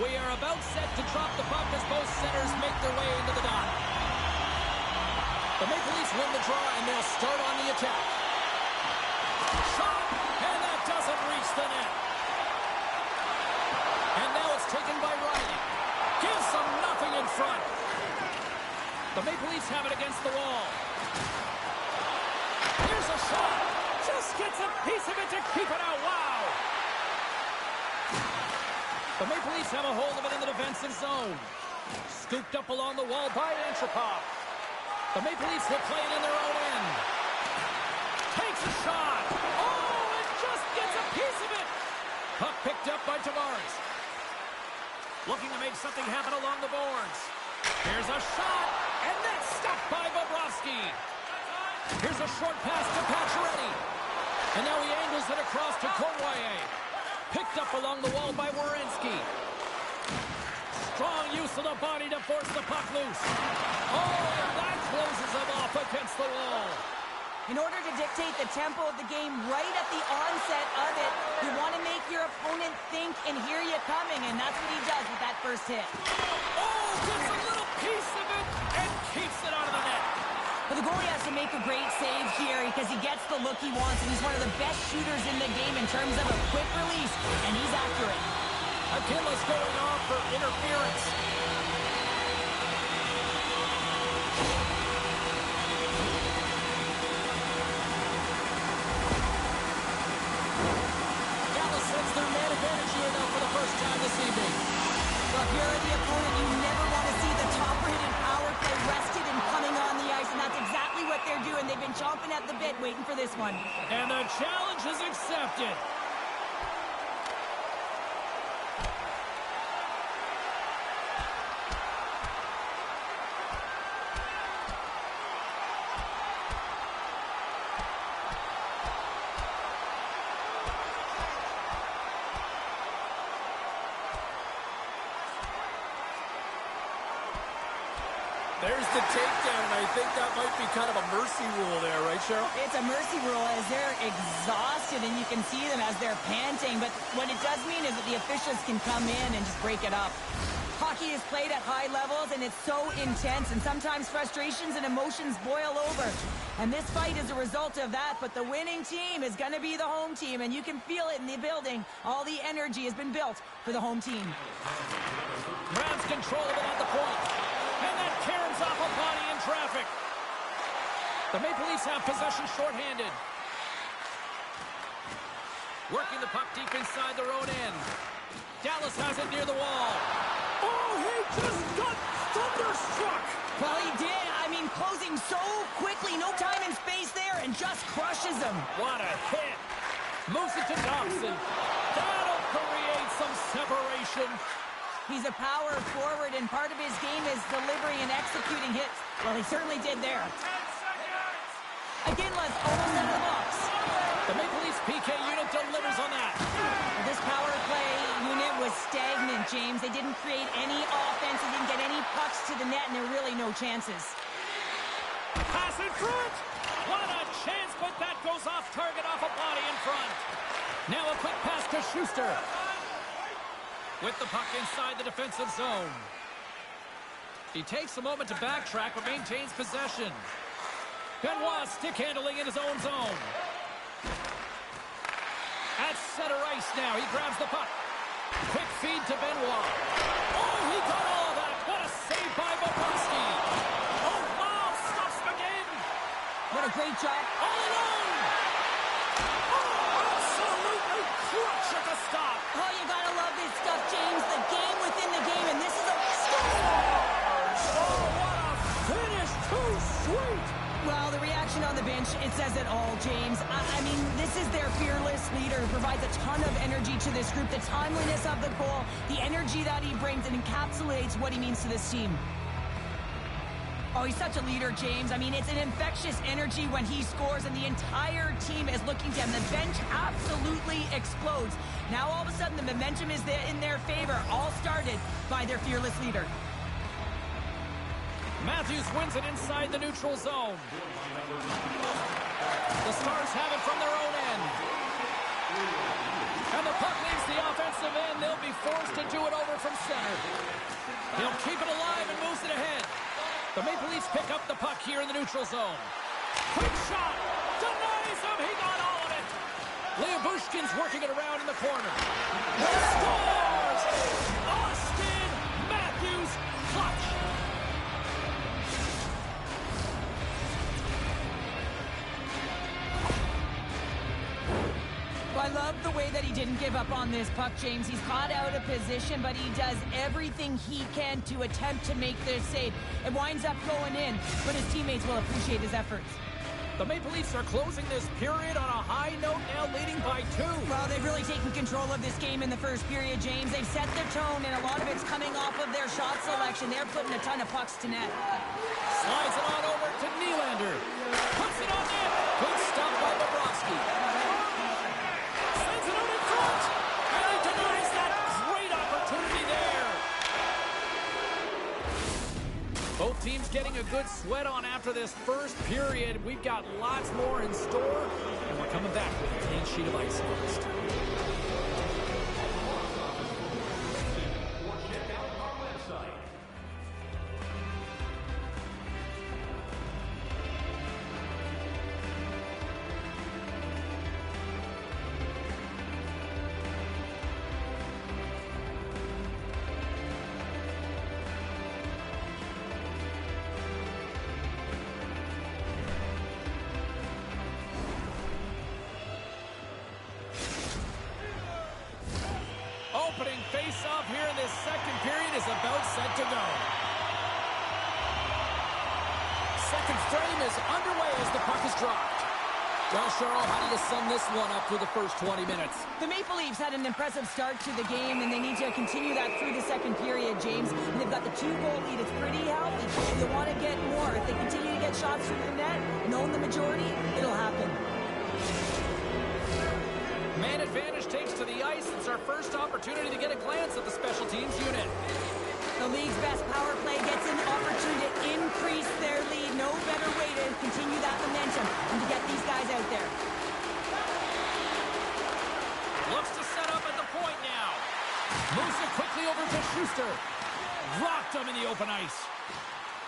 We are about set to drop the puck as both centers make their way into the dot. The Maple Leafs win the draw, and they'll start on the attack. Shot, and that doesn't reach the net. And now it's taken by Riley. Gives them nothing in front. The Maple Leafs have it against the wall. Here's a shot. Just gets a piece of it to keep it out. Wow. The Maple Leafs have a hold of it in the defensive zone. Scooped up along the wall by Antropov. The Maple Leafs will play it in their own end. Takes a shot. Oh, it just gets a piece of it. Puck picked up by Tavares. Looking to make something happen along the boards. Here's a shot, and that's stopped by Bobrovsky. Here's a short pass to Pacioretty. And now he angles it across to Cournoyer. Picked up along the wall by Werenski. Strong use of the body to force the puck loose. Oh, that closes him off against the wall. In order to dictate the tempo of the game right at the onset of it, you want to make your opponent think and hear you coming, and that's what he does with that first hit. Oh, gets a little piece of it and keeps it out of the net. But the goalie has to make a great save here because he gets the look he wants, and he's one of the best shooters in the game in terms of a quick release, and he's accurate. Akinla's going off for interference. Dallas sends their man advantage here now for the first time this evening. Well, if you're the opponent, you never want to see the top-rated power play rested and coming on the ice, and that's exactly what they're doing. They've been chomping at the bit waiting for this one. And the challenge is accepted. There's the takedown, and I think that might be kind of a mercy rule there, right, Cheryl? It's a mercy rule as they're exhausted, and you can see them as they're panting. But what it does mean is that the officials can come in and just break it up. Hockey is played at high levels, and it's so intense, and sometimes frustrations and emotions boil over. And this fight is a result of that, but the winning team is going to be the home team, and you can feel it in the building. All the energy has been built for the home team. Grabs control of it at the point. And that caroms off a body in traffic. The Maple Leafs have possession shorthanded. Working the puck deep inside their own end. Dallas has it near the wall. Oh, he just got thunderstruck. Well, he did. I mean, closing so quickly, no time and space there, and just crushes him. What a hit. Moves it to Dobson. That'll create some separation. He's a power forward, and part of his game is delivering and executing hits. Well, he certainly did there. 10 seconds! Aginla's almost out of the box. The Maple Leafs PK unit delivers on that. Well, this power play unit was stagnant, James. They didn't create any offense. They didn't get any pucks to the net, and there were really no chances. Pass in front. What a chance, but that goes off target off a body in front. Now a quick pass to Schuster. With the puck inside the defensive zone. He takes a moment to backtrack, but maintains possession. Benoit stick handling in his own zone. At center ice now, he grabs the puck. Quick feed to Benoit. Oh, he got all of that. What a save by Bobrovsky. Oh, wow, stops him again. What a great job. All alone. Oh, absolutely crutch at the stop. Oh, you gotta love this stuff, James. The game within the game, and this is a... Oh, what a finish. Too sweet. Well, the reaction on the bench, it says it all, James. I mean, this is their fearless leader who provides a ton of energy to this group. The timeliness of the goal, the energy that he brings, and encapsulates what he means to this team. Oh, he's such a leader, James. I mean, it's an infectious energy when he scores, and the entire team is looking to him. The bench absolutely explodes. Now, all of a sudden, the momentum is in their favor, all started by their fearless leader. Matthews wins it inside the neutral zone. The Stars have it from their own end. And the puck leaves the offensive end. They'll be forced to do it over from center. He'll keep it alive and moves it ahead. The Maple Leafs pick up the puck here in the neutral zone. Quick shot. Denies him. He got all of it. Bushkin's working it around in the corner. Scores! Austin Matthews clutch. Well, I love the way that he didn't give up on this puck, James. He's caught out of position, but he does everything he can to attempt to make this save. It winds up going in, but his teammates will appreciate his efforts. The Maple Leafs are closing this period on a high note, now leading by 2. Well, they've really taken control of this game in the first period, James. They've set their tone, and a lot of it's coming off of their shot selection. They're putting a ton of pucks to net. Slides it on over to Nylander. Puts it on net. Good stuff by Bobrovsky. Sends it out in front. And he denies that great opportunity there. Both teams getting a good sweat on after this first period. We've got lots more in store, and we're coming back with a clean sheet of ice next. Opening face-off here in this second period is about set to go. Second frame is underway as the puck is dropped. Well, Cheryl, how do you sum this one up through the first 20 minutes? The Maple Leafs had an impressive start to the game, and they need to continue that through the second period, James. And they've got the 2-goal lead. It's pretty healthy. They want to get more. If they continue to get shots through the net and own the majority, it'll happen. Man advantage takes to the ice. It's our first opportunity to get a glance at the special teams unit. The league's best power play gets an opportunity to increase their lead. No better way to continue that momentum and to get these guys out there. Looks to set up at the point now. Moves it quickly over to Schuster. Rocked him in the open ice.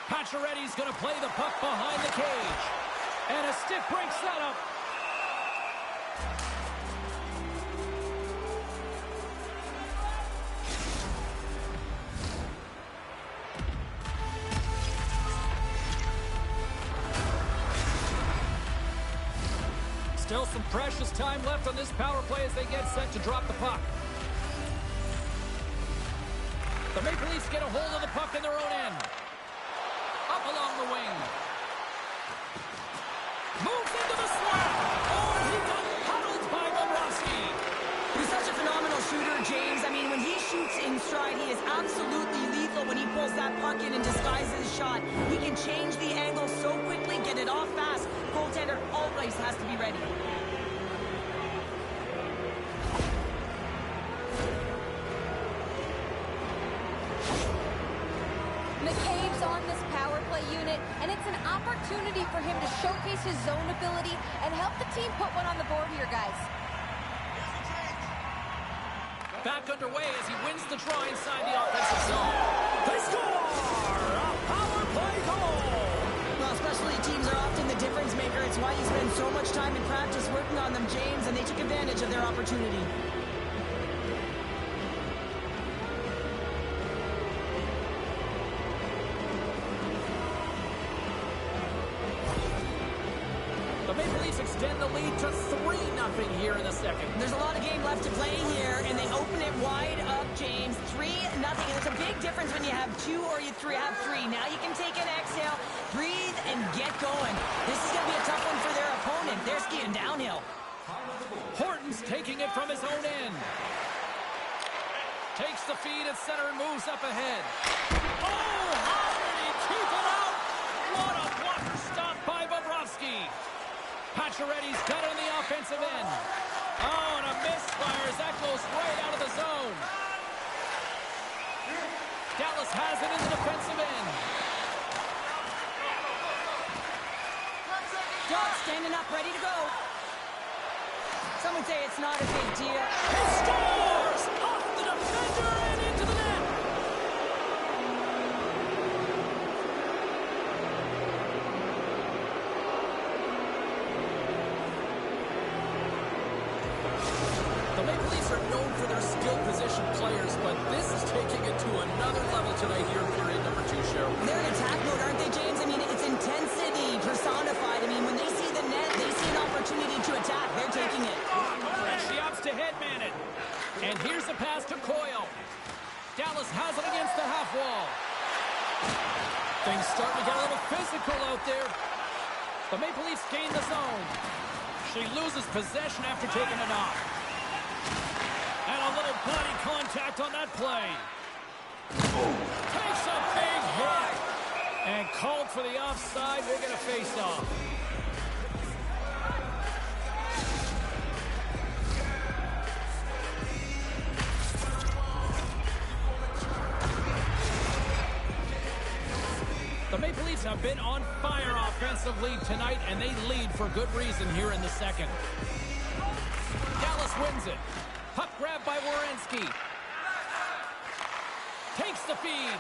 Pacioretty's going to play the puck behind the cage. And a stick break setup. Still some precious time left on this power play as they get set to drop the puck. The Maple Leafs get a hold of the puck in their own end. Up along the wing. Moves into the slot. Oh, he got huddled by Bobrovsky. He's such a phenomenal shooter, James. I mean, when he shoots in stride, he is absolutely lethal when he pulls that puck in and disguises his shot. He can change the angle so quickly, get it off fast. Goaltender always has to be ready. McCabe's on this power play unit, and it's an opportunity for him to showcase his zone ability and help the team put one on the board here, guys. Back underway as he wins the draw inside the offensive zone. They score! A power play goal! Well, especially teams are often the difference maker. It's why you spend so much time in practice working on them, James, and they took advantage of their opportunity. The Maple Leafs extend the lead to 3-0 here in the second. There's a lot of game left to play here, and they open it wide up, James. 3-0. And it's a big difference when you have 2 or you have 3. Now you can take an exhale, breathe, and get going. This is going to be a tough one for their opponent. They're skiing downhill. Horton's taking it from his own end. Takes the feed at center and moves up ahead. Oh, how did he keep it out? What a blocker stop by Bobrovsky. Pacioretty's got it on the offensive end. Oh, and a misfire as that goes right out of the zone. Dallas has it in the defensive end. Dog standing up, ready to go. Some would say it's not a big deal. He scores! Off the defender and into the net! The Maple Leafs are known for their skill position players, but this is taking it to another level tonight here in period number 2, Cheryl. They're in attack mode, aren't they, James? I mean, it's intensity personified. I mean, when they see the net, they see an opportunity to attack. They're taking it. And she ups to headman it. And here's the pass to Coyle. Dallas has it against the half wall. Things starting to get a little physical out there. The Maple Leafs gain the zone. She loses possession after taking a knock. And a little body contact on that play. Takes a big hit. And called for the offside. We'll get a face-off. The Maple Leafs have been on fire offensively tonight, and they lead for good reason here in the second. Dallas wins it. Puck grabbed by Werenski. Takes the feed.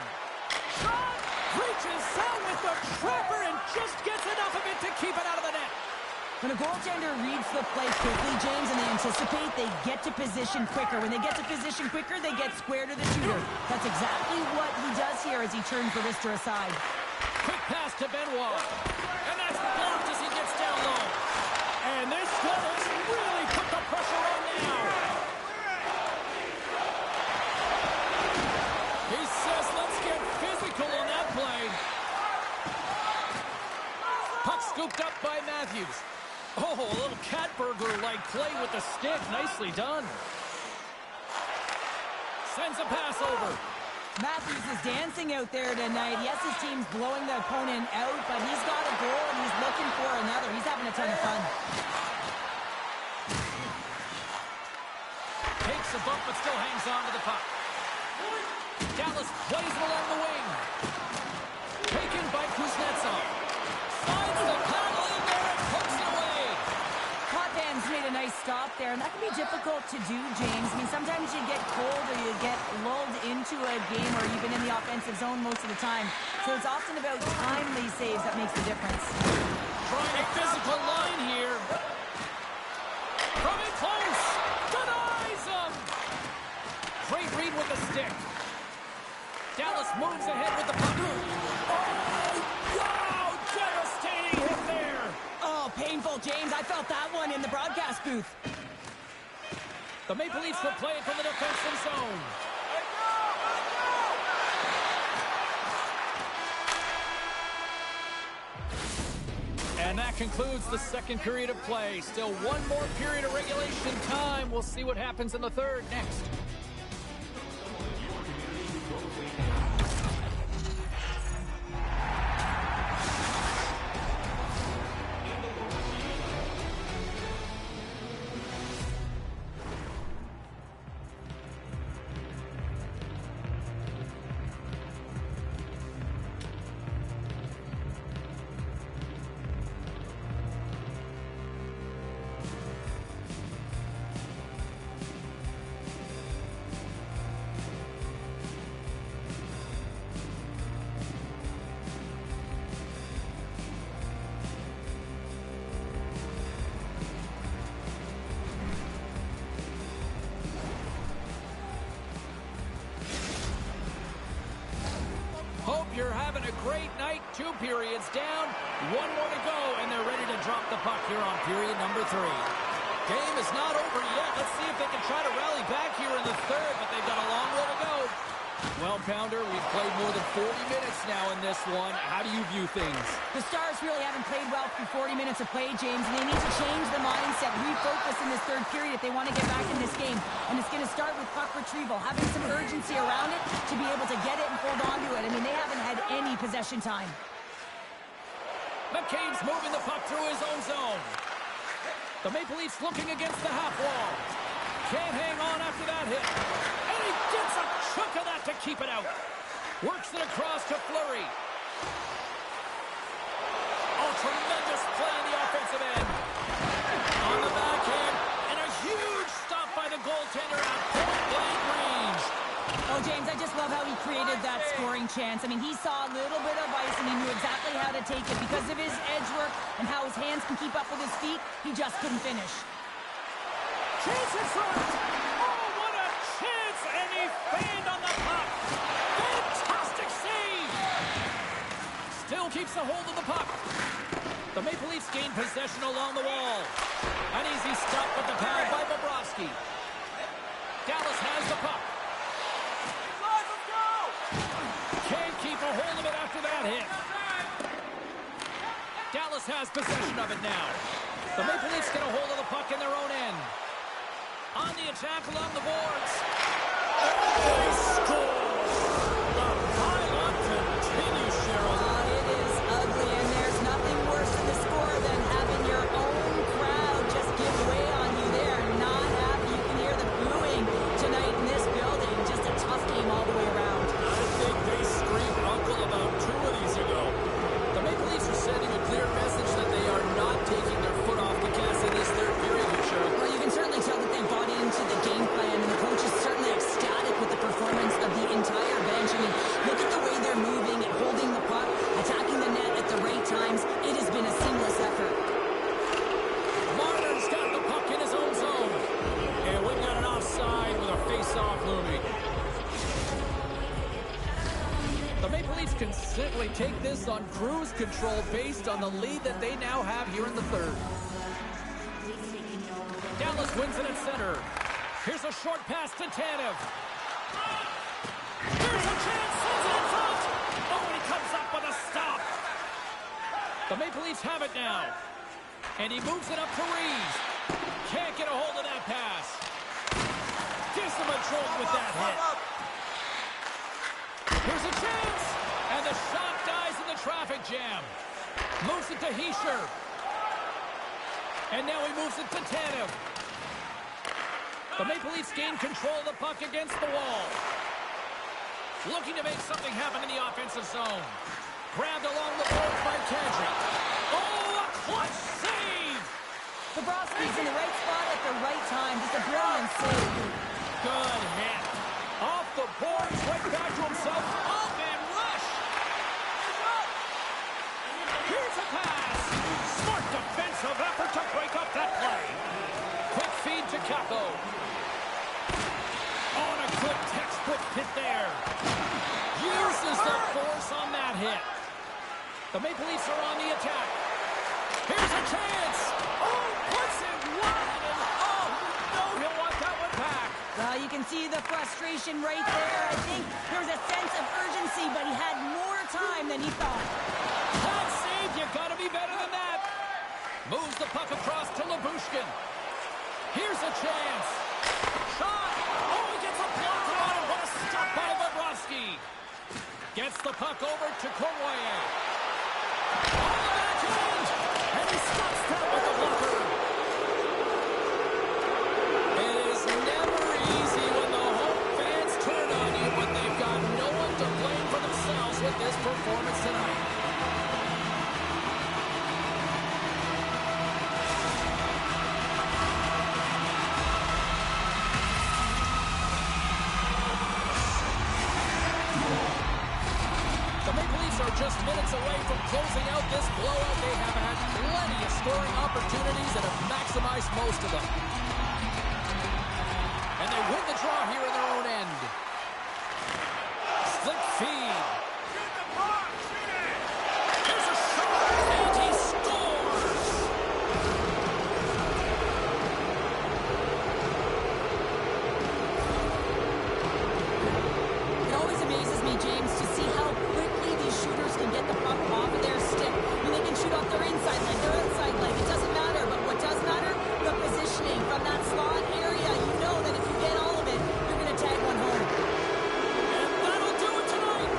Shot! Reaches out with the trapper and just gets enough of it to keep it out of the net. When a goaltender reads the play quickly, James, and they anticipate, they get to position quicker. When they get to position quicker, they get square to the shooter. That's exactly what he does here as he turns the wrister aside. Quick pass to Benoit. And that's blocked as he gets down low. And this has really put the pressure on now. He says, let's get physical on that play. Puck scooped up by Matthews. Oh, a little cat burglar-like play with the stick. Nicely done. Sends a pass over. Matthews is dancing out there tonight. Yes, his team's blowing the opponent out, but he's got a goal and he's looking for another. He's having a ton of fun. Takes a bump, but still hangs on to the puck. Dallas plays it along the wing. Taken by Kuznetsov. Finds the paddle in there and hooks it away. Potvins made a nice stop there, and that can be difficult to do, James. I mean, sometimes you get cold or you get lulled into a game or you've been in the offensive zone most of the time. So it's often about timely saves that makes the difference. Trying a physical line here. From in close. Denies him. Great read with the stick. Dallas moves ahead with the puck. Oh, wow! Devastating hit there. Oh, painful, James. I felt that one in the broadcast booth. The Maple Leafs will play it from the defensive zone. And that concludes the second period of play. Still one more period of regulation time. We'll see what happens in the third next. Hope you're having a great night. 2 periods down, 1 more to go, and they're ready to drop the puck here on period number 3. Game is not over yet. Let's see if they can try to rally back here in the third, but they've got a long way to go. Well, Pounder, we've played more than 40 minutes now in this one. How do you view things? The Stars really haven't played well for 40 minutes of play, James, and they need to change the mindset, refocus in this third period if they want to get back in this game. And it's going to start with puck retrieval, having some urgency around it to be able to get it and hold on to it. I mean, they haven't had any possession time. McCabe's moving the puck through his own zone. The Maple Leafs looking against the half wall. Can't hang on after that hit. And he gets a chunk of that to keep it out. Works it across to Fleury. Oh, tremendous play in the offensive end. On the backhand, and a huge stop by the goaltender at point-blank range. Oh, James, I just love how he created that scoring chance. I mean, he saw a little bit of ice, and he knew exactly how to take it. Because of his edge work and how his hands can keep up with his feet, he just couldn't finish. Chance in front. Oh, what a chance, and he fanned on the puck. Fantastic save. Still keeps a hold of the puck. The Maple Leafs gain possession along the wall. An easy stop with the pad by Bobrovsky. Dallas has the puck. Let's go! Can't keep a hold of it after that hit. Dallas has possession of it now. The Maple Leafs get a hold of the puck in their own end. On the attack along the boards. They score! The pile-on continues, Cheryl. It is ugly, and there's nothing worse in the score than having your own crowd just give way on you. They are not happy. You can hear the booing tonight in this building. Just a tough game all the way around. I think they screamed uncle about 2 of these ago. The Maple Leafs are sending a clear message that they are not taking their foot off the gas in this third period, Cheryl. Well, you can certainly tell that they bought into the game plan, and the coach is certainly ecstatic with the performance of the entire bench. I mean, look at the way they're moving and holding the puck, attacking the net at the right times. It has been a seamless effort. Marner's got the puck in his own zone. And we've got an offside with a face-off looming. The Maple Leafs can simply take this on cruise control based on the lead that they now have here in the third. Dallas wins it at center. Here's a short pass to Tanev. Here's a chance, sends it in front. Oh, and he comes up with a stop. The Maple Leafs have it now. And he moves it up to Reeves. Can't get a hold of that pass. Gives him a jolt with that hit. Here's a chance. And the shot dies in the traffic jam. Moves it to Hischier. And now he moves it to Tanev. The Maple Leafs gain control of the puck against the wall. Looking to make something happen in the offensive zone. Grabbed along the boards by Kadri. Oh, a clutch save! Bobrovsky's in the right spot at the right time. Just a brilliant save. Good hit. Off the boards, right back to himself. Oh, man, rush! Here's a pass. Smart defensive effort to break up that play. Quick feed to Capo. Oh, and a good textbook hit there. Uses the force on that hit. The Maple Leafs are on the attack. Here's a chance. Oh, puts it wide. And oh, no, he'll want that one back. Well, you can see the frustration right there. I think there was a sense of urgency, but he had more time than he thought. That save, you gotta be better than that. Moves the puck across to Lyubushkin. Here's a chance. Shot. Oh, he gets a block on it. What a stop by Bobrovsky. Gets the puck over to Cournoyer. On the backhand. And he stops that with the blocker. It is never easy when the home fans turn on you, but they've got no one to blame for themselves with this performance tonight. Just minutes away from closing out this blowout. They have had plenty of scoring opportunities and have maximized most of them. And they win the draw here in their own end. Slick feed. There's a shot, and he scores! It always amazes me, James, to see how quickly these shooters can get the puck off of their stick. I mean, they can shoot off their inside leg, their outside leg. It doesn't matter. But what does matter? The positioning from that slot area. You know that if you get all of it, you're going to tag one home. And that'll do it tonight.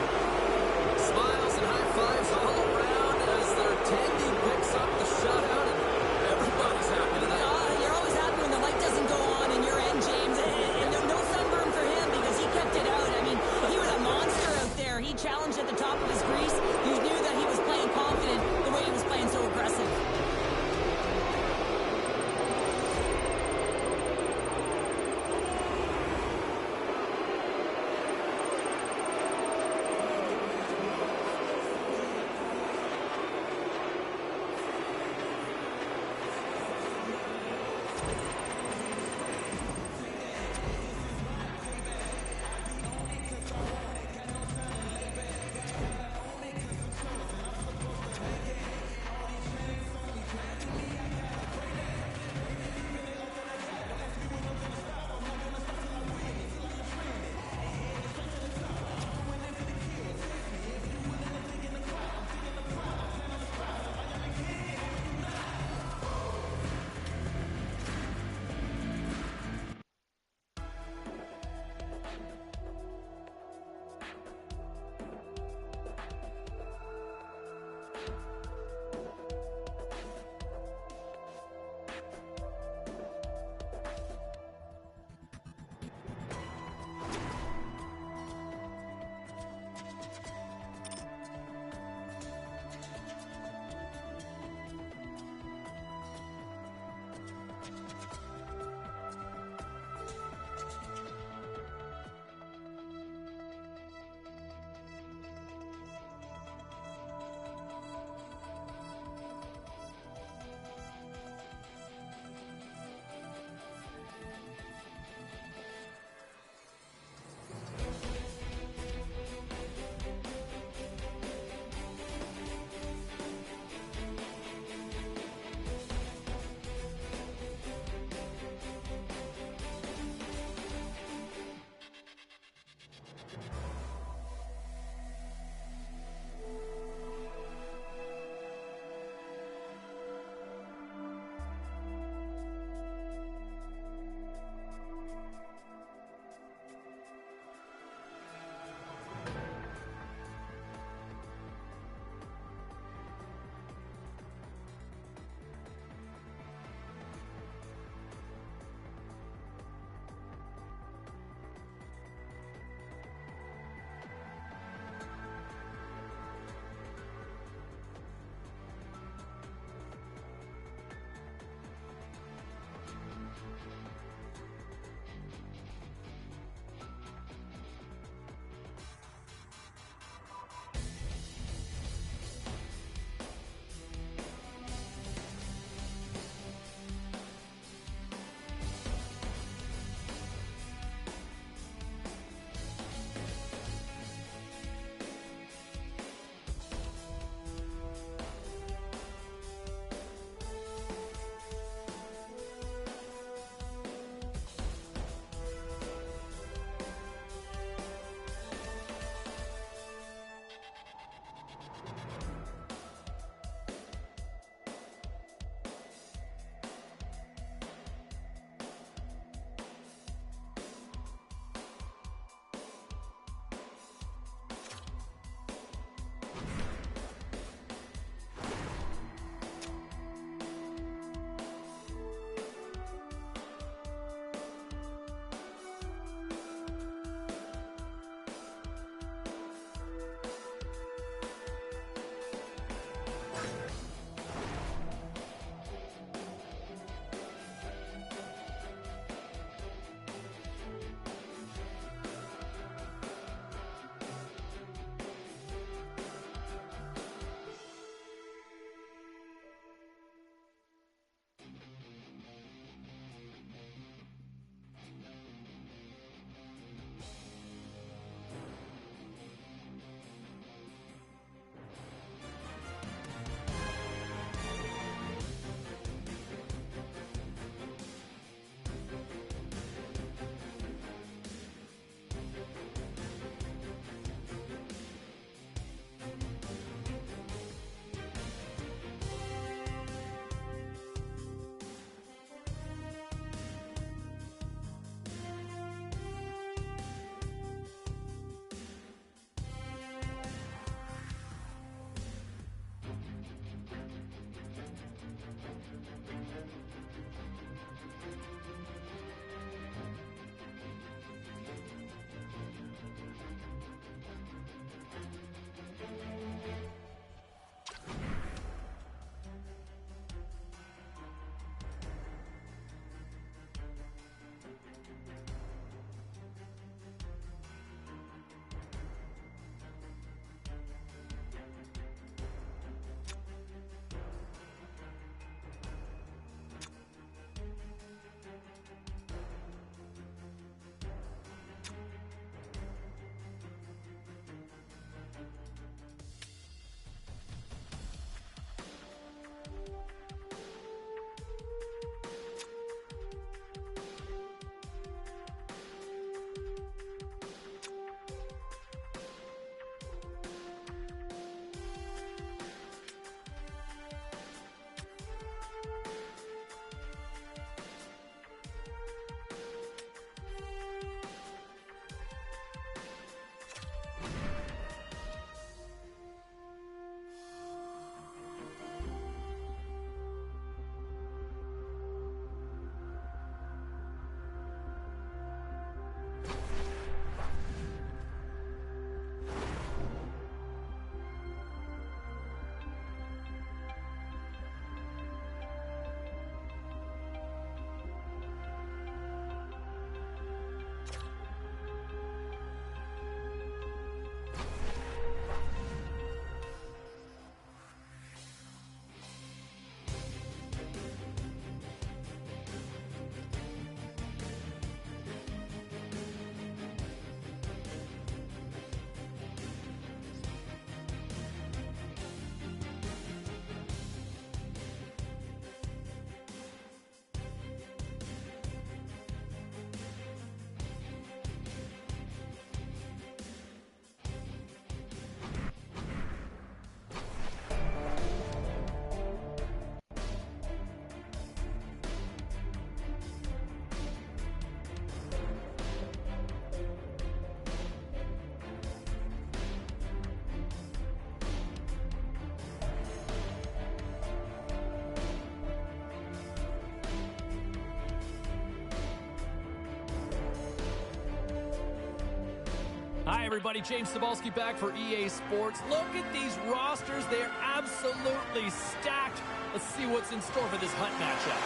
Hi, everybody. James Cebulski back for EA Sports. Look at these rosters. They're absolutely stacked. Let's see what's in store for this Hunt matchup.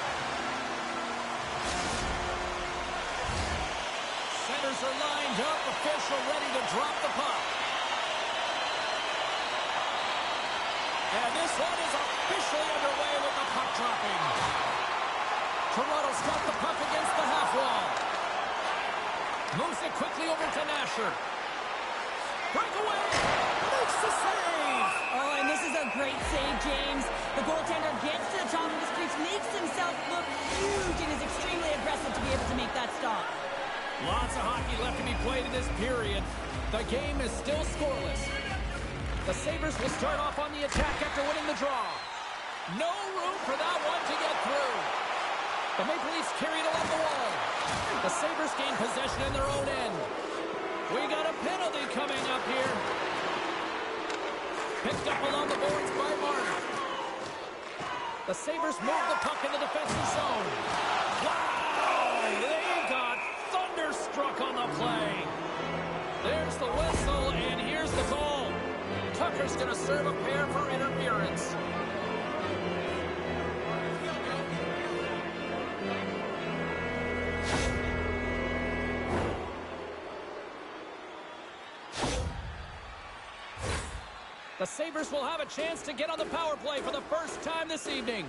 Centers are lined up. Official ready to drop the puck. And this one is officially underway with the puck dropping. Toronto's got the puck against the half wall. Moves it quickly over to Nasher. Breakaway! Makes the save! Oh, and this is a great save, James. The goaltender gets to the top of his crease, makes himself look huge, and is extremely aggressive to be able to make that stop. Lots of hockey left to be played in this period. The game is still scoreless. The Sabres will start off on the attack after winning the draw. No room for that one to get through. The Maple Leafs carry it along the wall. The Sabres gain possession in their own end. We got a penalty coming up here. Picked up along the boards by Martin. The Sabres move the puck in the defensive zone. Wow! They got thunderstruck on the play. There's the whistle, and here's the goal. Tucker's going to serve a pair for interference. The Sabres will have a chance to get on the power play for the first time this evening.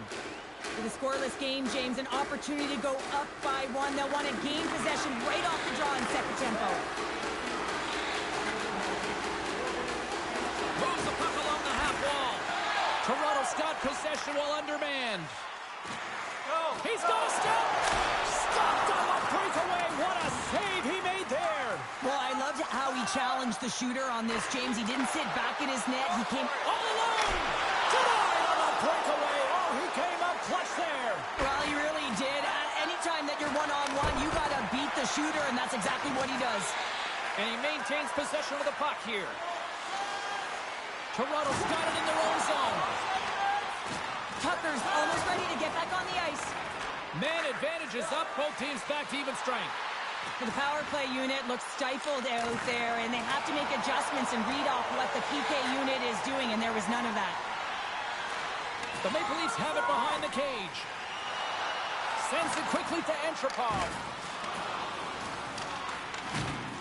With a scoreless game, James, an opportunity to go up by one. They'll want to gain possession right off the draw and set the tempo. Moves the puck along the half wall. Toronto's got possession while undermanned. He's got a step. Stopped on the breakaway. What a save he made there. Well, I loved how he challenged the shooter on this, James. He didn't sit back in his net. He came All alone. Denied on the breakaway. Oh, he came up clutch there. Well, he really did. At any time that you're one-on-one, you got to beat the shooter, and that's exactly what he does. And he maintains possession of the puck here. Toronto's got it in their own zone. Tucker's almost ready to get back on the ice. Man advantage is up. Both teams back to even strength. The power play unit looks stifled out there, and they have to make adjustments and read off what the PK unit is doing, and there was none of that. The Maple Leafs have it behind the cage. Sends it quickly to Antropov.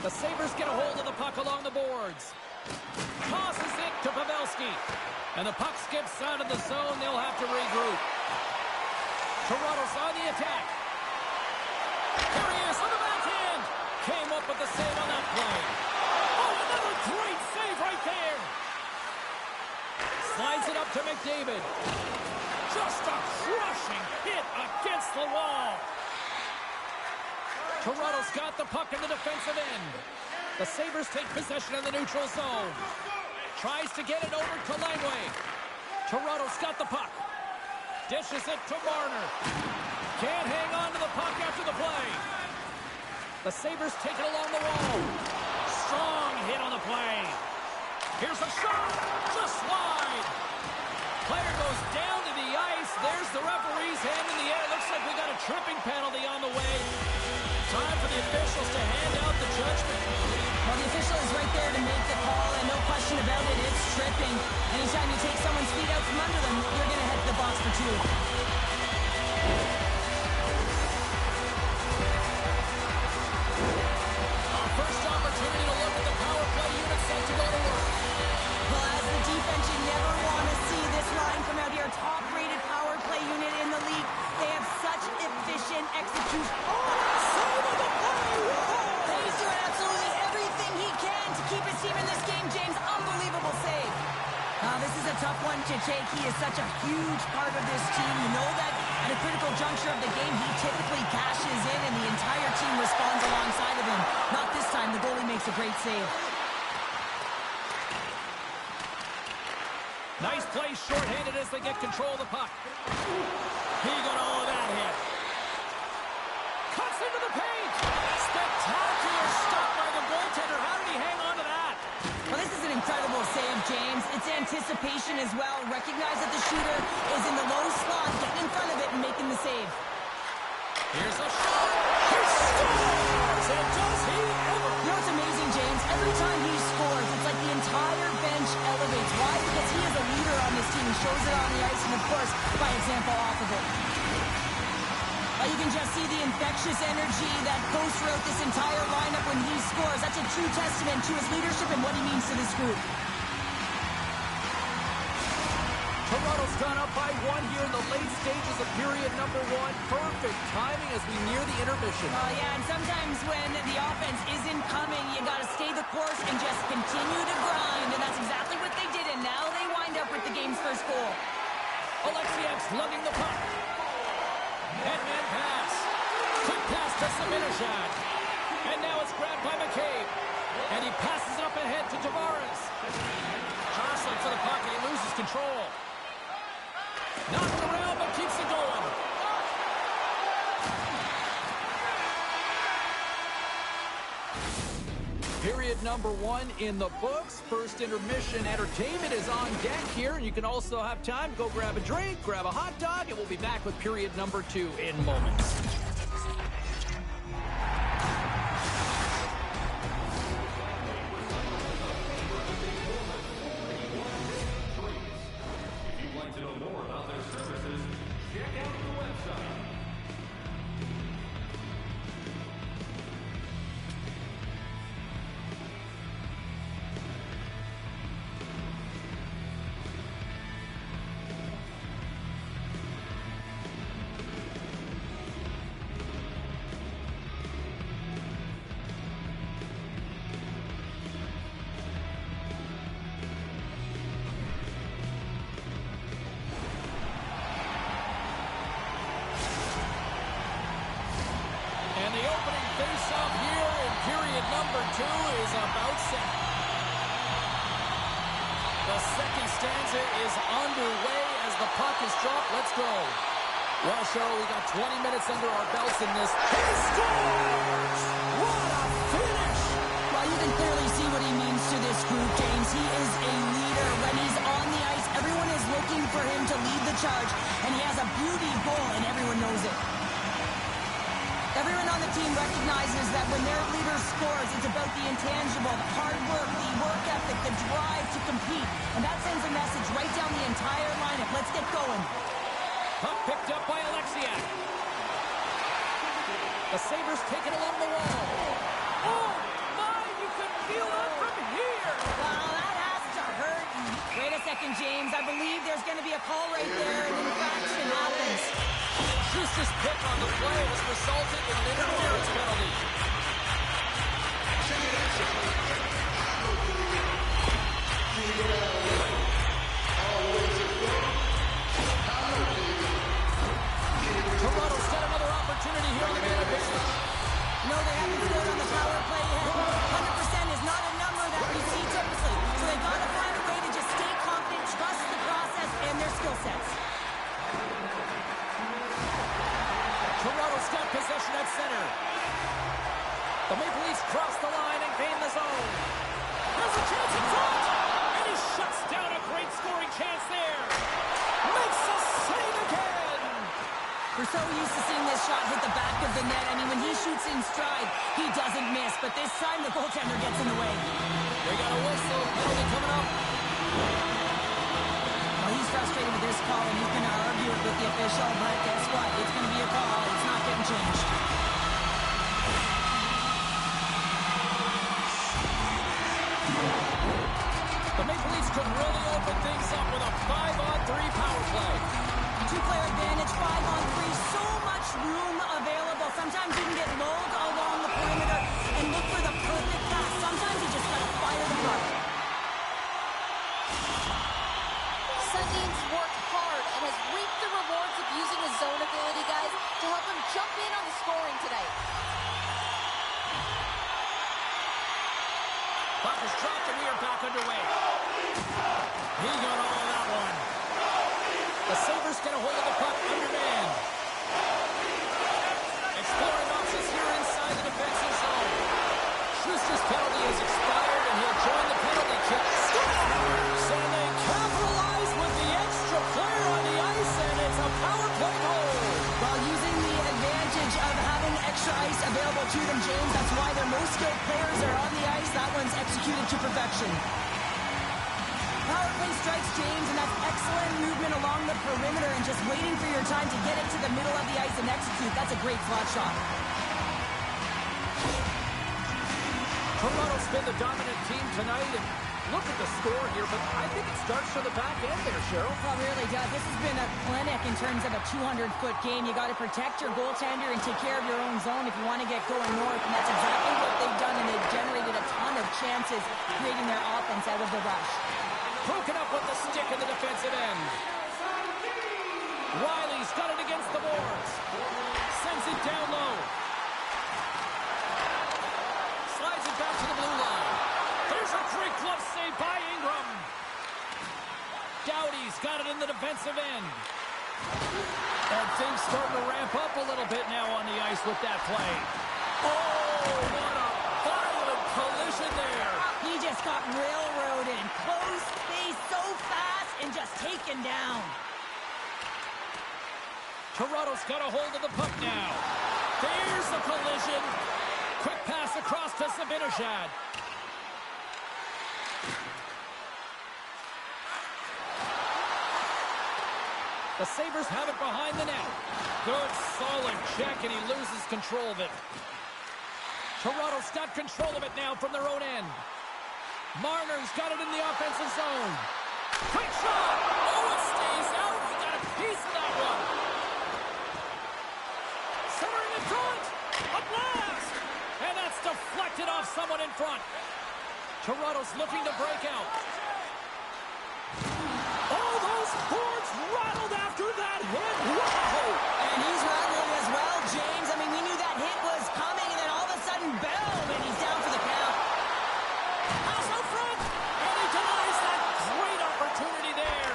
The Sabres get a hold of the puck along the boards. Tosses it to Pavelski. And the puck skips out of the zone. They'll have to regroup. Toronto's on the attack. Here he is on the backhand. Came up with the save on that play. Oh, another great save right there. Slides it up to McDavid. Just a crushing hit against the wall. Toronto's got the puck in the defensive end. The Sabres take possession in the neutral zone. Tries to get it over to Langway. Toronto's got the puck. Dishes it to Marner. Can't hang on to the puck after the play. The Sabres take it along the wall. Strong hit on the play. Here's a shot. Just wide. Player goes down to the ice. There's the referee's hand in the air. Looks like we got a tripping penalty on the way. Time for the officials to hand out the judgment. Well, the official is right there to make the call, and no question about it, it's tripping. Anytime you take someone's feet out from under them, you're going to head to the box for two. Our first opportunity to look at the power play unit set to go to work. Well, as the defense, you never want to see this line come out here. Top-rated power play unit in the league. They have such efficient execution. Oh, save of the play! He's doing absolutely everything he can to keep his team in this game, James. Unbelievable save. This is a tough one to take. He is such a huge part of this team. You know that at a critical juncture of the game, he typically cashes in and the entire team responds alongside of him. Not this time. The goalie makes a great save. Nice play shorthanded as they get control of the puck. He got all of that hit. Cuts into the paint. Spectacular stop by the goaltender. How did he hang on to that? Well, this is an incredible save, James. It's anticipation as well. Recognize that the shooter is in the low slot, getting in front of it and making the save. Here's a shot. He scores! And does he ever? You know what's amazing, James? Every time he infectious energy that goes throughout this entire lineup when he scores. That's a true testament to his leadership and what he means to this group. Toronto's gone up by 1 here in the late stages of period number 1. Perfect timing as we near the intermission. Oh, yeah, and sometimes when the offense isn't coming, you got to stay the course and just continue to grind, and that's exactly what they did, and now they wind up with the game's first goal. Alexiak's lugging the puck. Headman pass. Quick pass to Saminashad. And now it's grabbed by McCabe. And he passes it up ahead to Tavares. Jostling for the puck, and he loses control. Knocked around, but keeps it going. Period number 1 in the books. First intermission entertainment is on deck here. And you can also have time to go grab a drink, grab a hot dog, and we'll be back with period number 2 in moments. If you'd like to know more about their services, check out the website. And the opening face-off here in period number 2 is about set. The second stanza is underway as the puck is dropped. Let's go. Well, Cheryl, we got 20 minutes under our belts in this. He scores! What a finish! Well, you can clearly see what he means to this group, James. He is a leader. When he's on the ice, everyone is looking for him to lead the charge, and he has a beauty goal, and everyone knows it. Everyone on the team recognizes that when their leader scores, it's about the intangible, the hard work, the work ethic, the drive to compete. And that sends a message right down the entire lineup. Let's get going. Puck picked up by Alexiak. The Sabres take it along the wall. Oh, my, you can feel it from here. Well, that has to hurt. Wait a second, James. I believe there's going to be a call right there. An infraction happens. Schuster's pick on the play has resulted in an interference penalty. Toronto's got another opportunity here on the man advantage. No, they haven't scored on the power play yet. 100% is not a number that we see typically. So they've got to find a way to just stay confident, trust the process and their skill sets. Toronto's got possession at center. The Maple Leafs cross the line and gain the zone. There's a chance in front! And he shuts down a great scoring chance there. Makes a save again! We're so used to seeing this shot hit the back of the net. I mean, when he shoots in stride, he doesn't miss. But this time, the goaltender gets in the way. They got a whistle. Penalty coming up. Well, he's frustrated with this call, and he's going to argue it with the official. But guess what? It's going to be a call. It's not getting changed. The Maple Leafs could really open things up with a 5-on-3 power play. Two-player advantage, 5-on-3, so much room available. Sometimes you can get lulled along the perimeter and look for the perfect pass. Sometimes you just got to fire the puck. Sundin's worked hard and has reaped the rewards of using his zone ability, guys, to help him jump in on the scoring tonight. Puck is dropped and we are back underway. He got all of that one. The Sabres get a hold of the puck underman. Exploring options here inside the defensive zone. Schuster's penalty has expired and he'll join the penalty kill. Scores! And they capitalize with the extra player on the ice, and it's a power play goal. While using the advantage of having extra ice available to them, James, that's why their most skilled players are on the ice. That one's executed to perfection. power play strikes, James, and that's excellent movement along the perimeter and just waiting for your time to get it to the middle of the ice and execute. That's a great slot shot. Toronto's been the dominant team tonight, and look at the score here, but I think it starts from the back end there, Cheryl. Well, it really does. This has been a clinic in terms of a 200-foot game. You got to protect your goaltender and take care of your own zone if you want to get going north, and that's exactly what they've done, and they've generated a ton of chances creating their offense out of the rush. Broken up with the stick in the defensive end. Riley's got it against the boards. Sends it down low. Slides it back to the blue line. There's a great glove save by Ingram. Doughty's got it in the defensive end. And things starting to ramp up a little bit now on the ice with that play. Oh, what a violent collision there. He just got railroaded. Close space so fast and just taken down. Toronto's got a hold of the puck now. There's the collision. Quick pass across to Zibanejad. The Sabres have it behind the net. Good, solid check, and he loses control of it. Toronto's got control of it now from their own end. Marner's got it in the offensive zone. Quick shot! Oh, it stays out. He got a piece of that one. Centering in front. A blast! And that's deflected off someone in front. Toronto's looking to break out. Oh, those boards rattled after that hit. Wow! And he's rattling as well, James. I mean, we knew that hit was coming, and then all of a sudden, boom, and he's down for the count. Pass out front, and he denies that great opportunity there.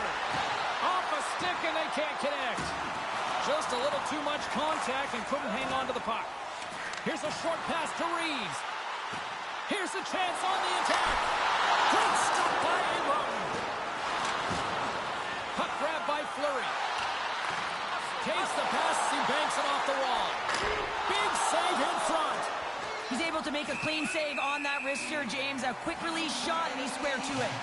Off a stick, and they can't connect. Just a little too much contact and couldn't hang on to the puck. Here's a short pass to Reeves. Here's a chance on the attack. Great stop by Ingram. Puck grab by Fleury. Takes the pass as he banks it off the wall. Big save in front. He's able to make a clean save on that wrister, James. A quick release shot, and he's square to it.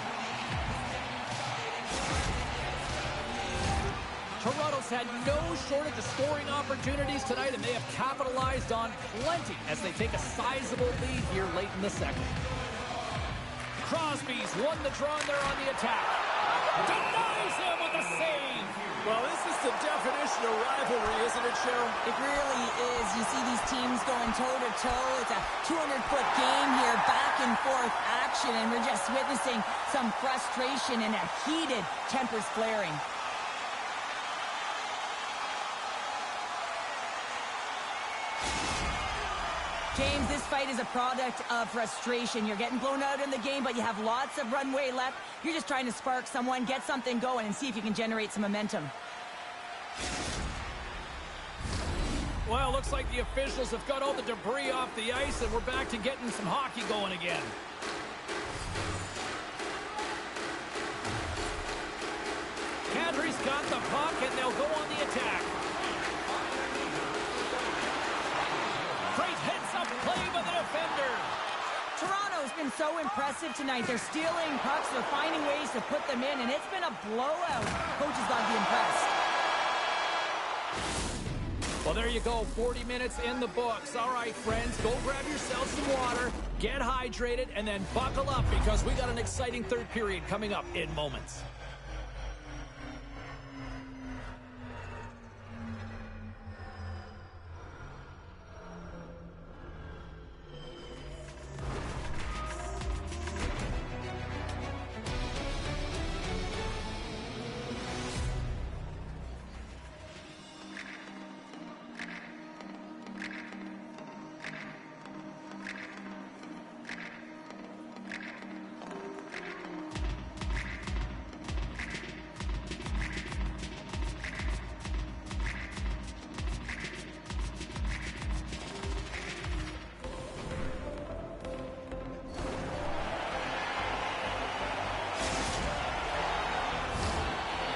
Toronto's had no shortage of scoring opportunities tonight, and they have capitalized on plenty as they take a sizable lead here late in the second. Crosby's won the draw, and they're on the attack. Denies him with a save. Well, this is the definition of rivalry, isn't it, Cheryl? It really is. You see these teams going toe-to-toe. It's a 200-foot game here, back-and-forth action, and we're just witnessing some frustration and a heated tempers flaring. James, this fight is a product of frustration. You're getting blown out in the game, but you have lots of runway left. You're just trying to spark someone, get something going, and see if you can generate some momentum. Well, looks like the officials have got all the debris off the ice, and we're back to getting some hockey going again. Kadri's got the puck, and they'll go on the attack. Great heads-up play by the defender. Toronto's been so impressive tonight. They're stealing pucks. They're finding ways to put them in, and it's been a blowout. Coach has got to be impressed. Well, there you go. 40 minutes in the books. All right, friends, go grab yourself some water, get hydrated, and then buckle up because we got an exciting third period coming up in moments.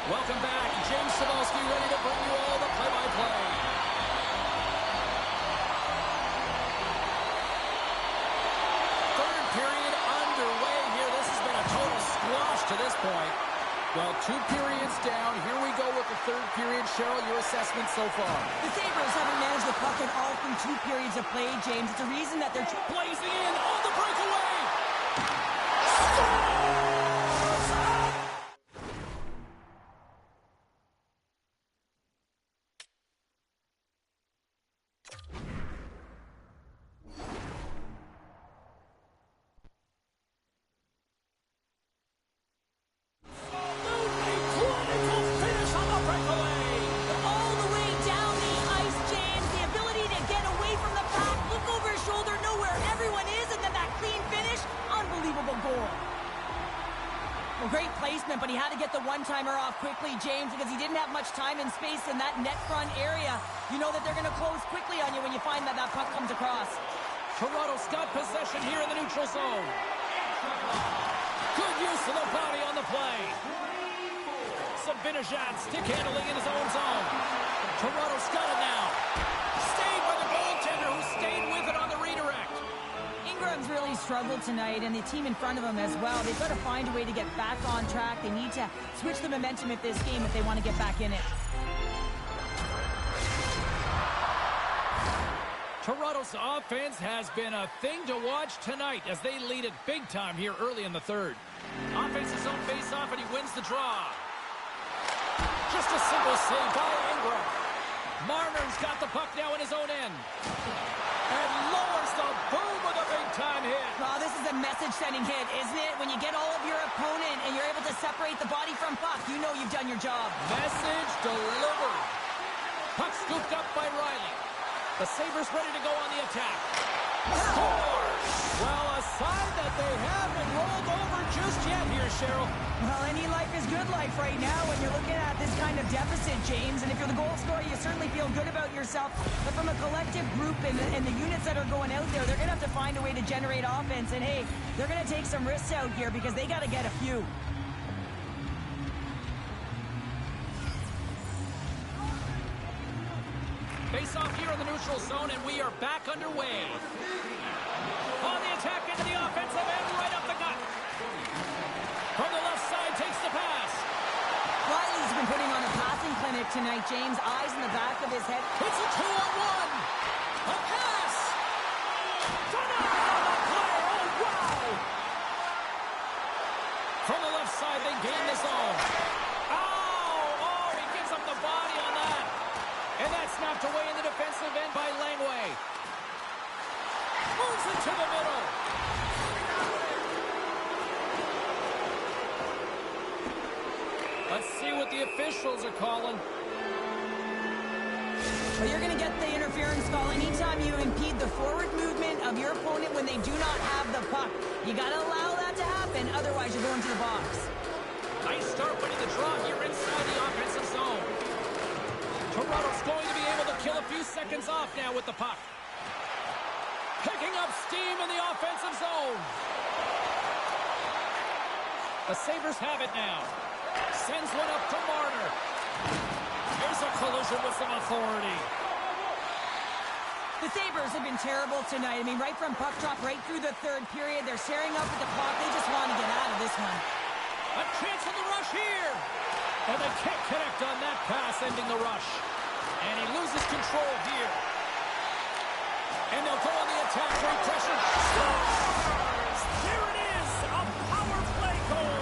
Welcome back. James Cybulski ready to bring you all the play-by-play. Third period underway here. This has been a total squash to this point. Well, 2 periods down. Here we go with the 3rd period. Cheryl, your assessment so far? The Sabres haven't managed the puck in all through 2 periods of play, James. It's a reason that they're Blazing in on the breakaway. Great placement, but he had to get the one-timer off quickly, James, because he didn't have much time and space in that net front area. You know that they're going to close quickly on you when you find that puck comes across. Toronto's got possession here in the neutral zone. Good use of the body on the play. Zibanejad stick handling in his own zone. Toronto's got it now. Stayed by the goaltender who stayed with it on the redirect. Ingram's really struggled tonight, and the team in front of him as well. They've got to find a way to get back on track. They need to switch the momentum of this game if they want to get back in it. Toronto's offense has been a thing to watch tonight as they lead it big time here early in the 3rd. Offense's own face-off, and he wins the draw. Just a simple save by Ingram. Marner's got the puck now in his own end. And lowers the boom with a big-time hit. Well, this is a message-sending hit, isn't it? When you get all of your opponent and you're able to separate the body from puck, you know you've done your job. Message delivered. Puck scooped up by Riley. The Sabres ready to go on the attack. Scores! Well, a sign that they haven't rolled over just yet here, Cheryl. Well, any life is good life right now when you're looking at this kind of deficit, James. And if you're the goal scorer, you certainly feel good about yourself. But from a collective group and the units that are going out there, they're going to have to find a way to generate offense. And, hey, they're going to take some risks out here because they got to get a few. Face-off here in the neutral zone, and we are back underway. On the attack into the offensive end, right up the gut. From the left side, takes the pass. Riley's been putting on a passing clinic tonight, James. Eyes in the back of his head. It's a 2-on-1. A pass. Denied on the play. Oh, wow. From the left side, they gain the zone. Oh, he gives up the body on that. And that's knocked away in the defensive end by Langway. Moves it to the middle. Let's see what the officials are calling. Well, you're going to get the interference call anytime you impede the forward movement of your opponent when they do not have the puck. You got to allow that to happen, otherwise you're going to the box. Nice start winning the draw here inside the offensive zone. Toronto's going to be able to kill a few seconds off now with the puck. Picking up steam in the offensive zone. The Sabres have it now. Sends one up to Marner. Here's a collision with some authority. The Sabres have been terrible tonight. I mean, right from puck drop, right through the 3rd period, they're staring up at the clock. They just want to get out of this one. A chance in the rush here. And they can't connect on that pass, ending the rush. And he loses control here. And they'll go on the attack, great pressure. Scores! There it is, a power play goal.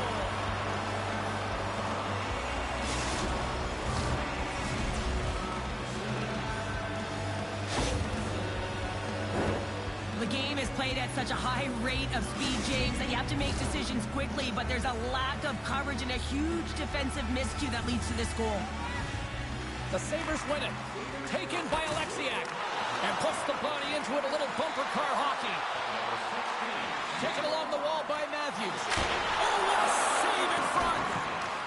The game is played at such a high rate of speed, James, that you have to make decisions quickly, but there's a lack of coverage and a huge defensive miscue that leads to this goal. The Sabres win it. Taken by Alexiak. And puts the body into it, a little bumper car hockey. Taken along the wall by Matthews. Oh, what a save in front.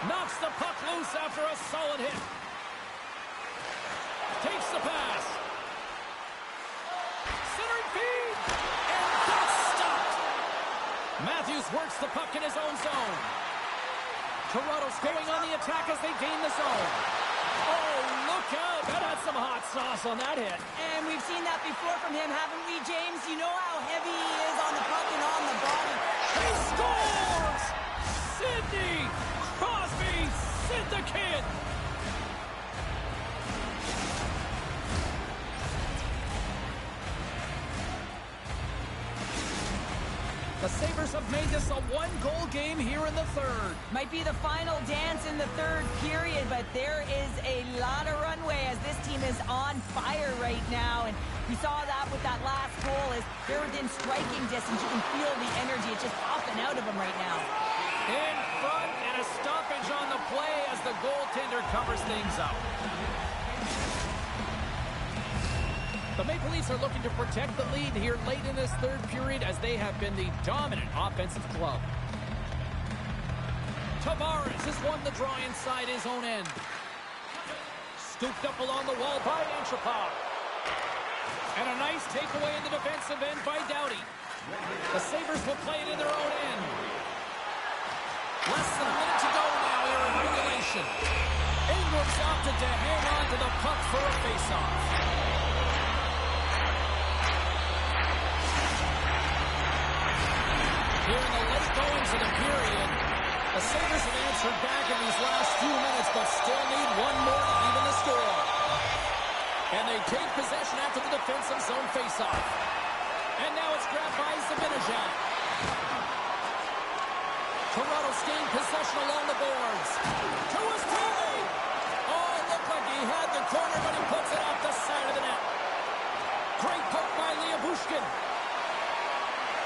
Knocks the puck loose after a solid hit. Takes the pass. Centering feed. And that's stopped. Matthews works the puck in his own zone. Toronto's going on the attack as they gain the zone. Oh, look out. That had some hot sauce on that hit. And we've seen that before from him, haven't we, James? You know how heavy he is on the puck and on the body. He scores! Sidney The Sabres have made this a one-goal game here in the third. Might be the final dance in the third period, but there is a lot of runway as this team is on fire right now. And we saw that with that last goal as they're within striking distance. You can feel the energy. It's just popping out of them right now. In front and a stoppage on the play as the goaltender covers things up. The Maple Leafs are looking to protect the lead here late in this third period as they have been the dominant offensive club. Tavares has won the draw inside his own end. Scooped up along the wall by Anchapov. And a nice takeaway in the defensive end by Doughty. The Sabres will play it in their own end. Less than a minute to go now here in regulation. Ingram's opted to hang on to the puck for a faceoff. Here in the late goings of the period, the Sabres have answered back in these last few minutes, but still need one more to even the score. And they take possession after the defensive zone faceoff. And now it's grabbed by Zibanejad. Toronto's gained possession along the boards. To his teammate! Oh, it looked like he had the corner, but he puts it off the side of the net. Great poke by Liabushkin.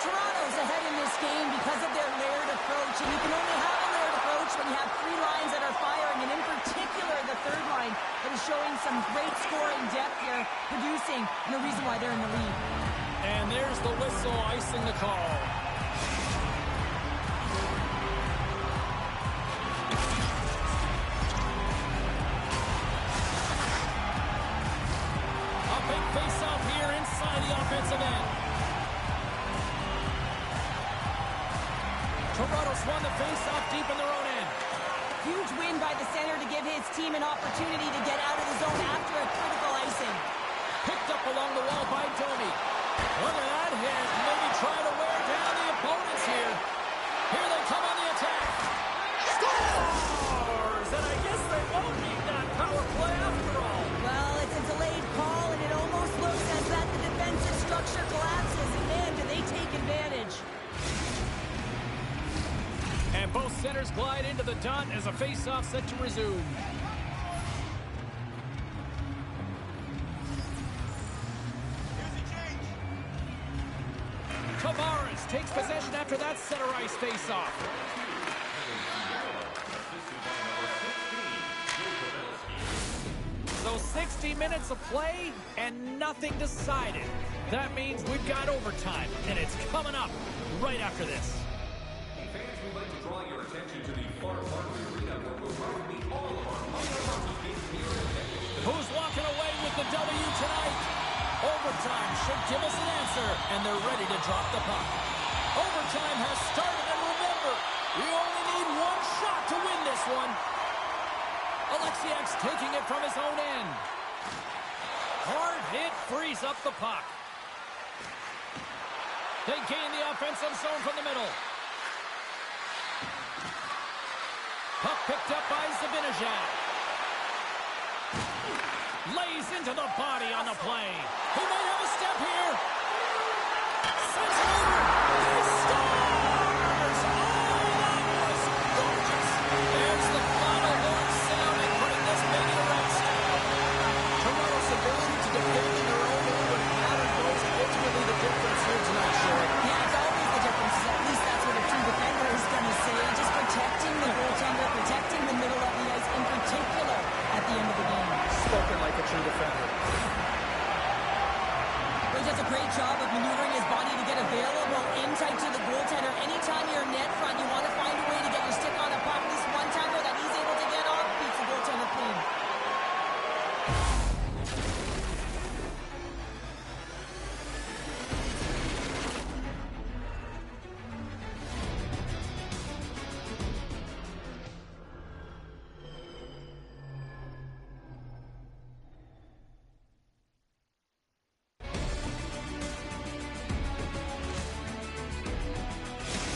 Toronto's ahead in this game because of their layered approach, and you can only have a layered approach when you have three lines that are firing, and in particular the third line that is showing some great scoring depth here, producing, and the reason why they're in the lead. And there's the whistle icing the call. A big face-off here inside the offensive end. Toronto's won the face-off deep in their own end. Huge win by the center to give his team an opportunity to get out of the zone after a critical icing. Picked up along the wall by Domi. Look at that hit. Maybe trying to wear down the opponents here. Here they come on the attack. Scores! And I guess they won't need that power play after all. Well, it's a delayed call, and it almost looks as that the defensive structure collapses. And man, do they take advantage. And both centers glide into the dot as a face-off set to resume. Tavares takes possession after that center ice face-off. So 60 minutes of play and nothing decided. That means we've got overtime, and it's coming up right after this. Fans, we'd like to draw your attention to the far part of the arena where we'll probably be all of our games here in Vegas. Who's walking away with the W tonight? Overtime should give us an answer, and they're ready to drop the puck. Overtime has started, and remember, you only need one shot to win this one. Alexiak's taking it from his own end. Hard hit frees up the puck. They gain the offensive zone from the middle. Puck picked up by Zibanejad. Lays into the body on the play. He might have a step here. Sends it over. He scores! Oh, that was gorgeous. There's the final horn sounding, putting this baby to rest. Toronto's ability to defend in their own end when it mattered was ultimately the difference here tonight, Sherry. Yeah, it's always the difference. At least that's what a true defender is going to say. Just protecting the goaltender, protecting the middle of the ice, in particular at the end of the game. Spoken like a true defender. He does a great job of maneuvering his body to get available in tight to the goaltender. Anytime you're net front, you want to find a way to get your stick on a puck. This one timer that he's able to get off beats the goaltender clean.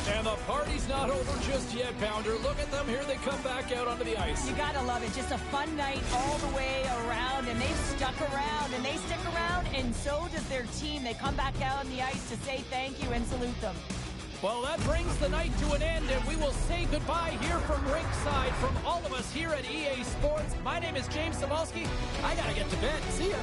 And the party's not over just yet, Pounder. Look at them. Here they come back out onto the ice. You gotta love it. Just a fun night all the way around, and they've stuck around, and they stick around, and so does their team. They come back out on the ice to say thank you and salute them. Well, that brings the night to an end, and we will say goodbye here from ringside. From all of us here at EA Sports, my name is James Cebulski. I got to get to bed. See ya.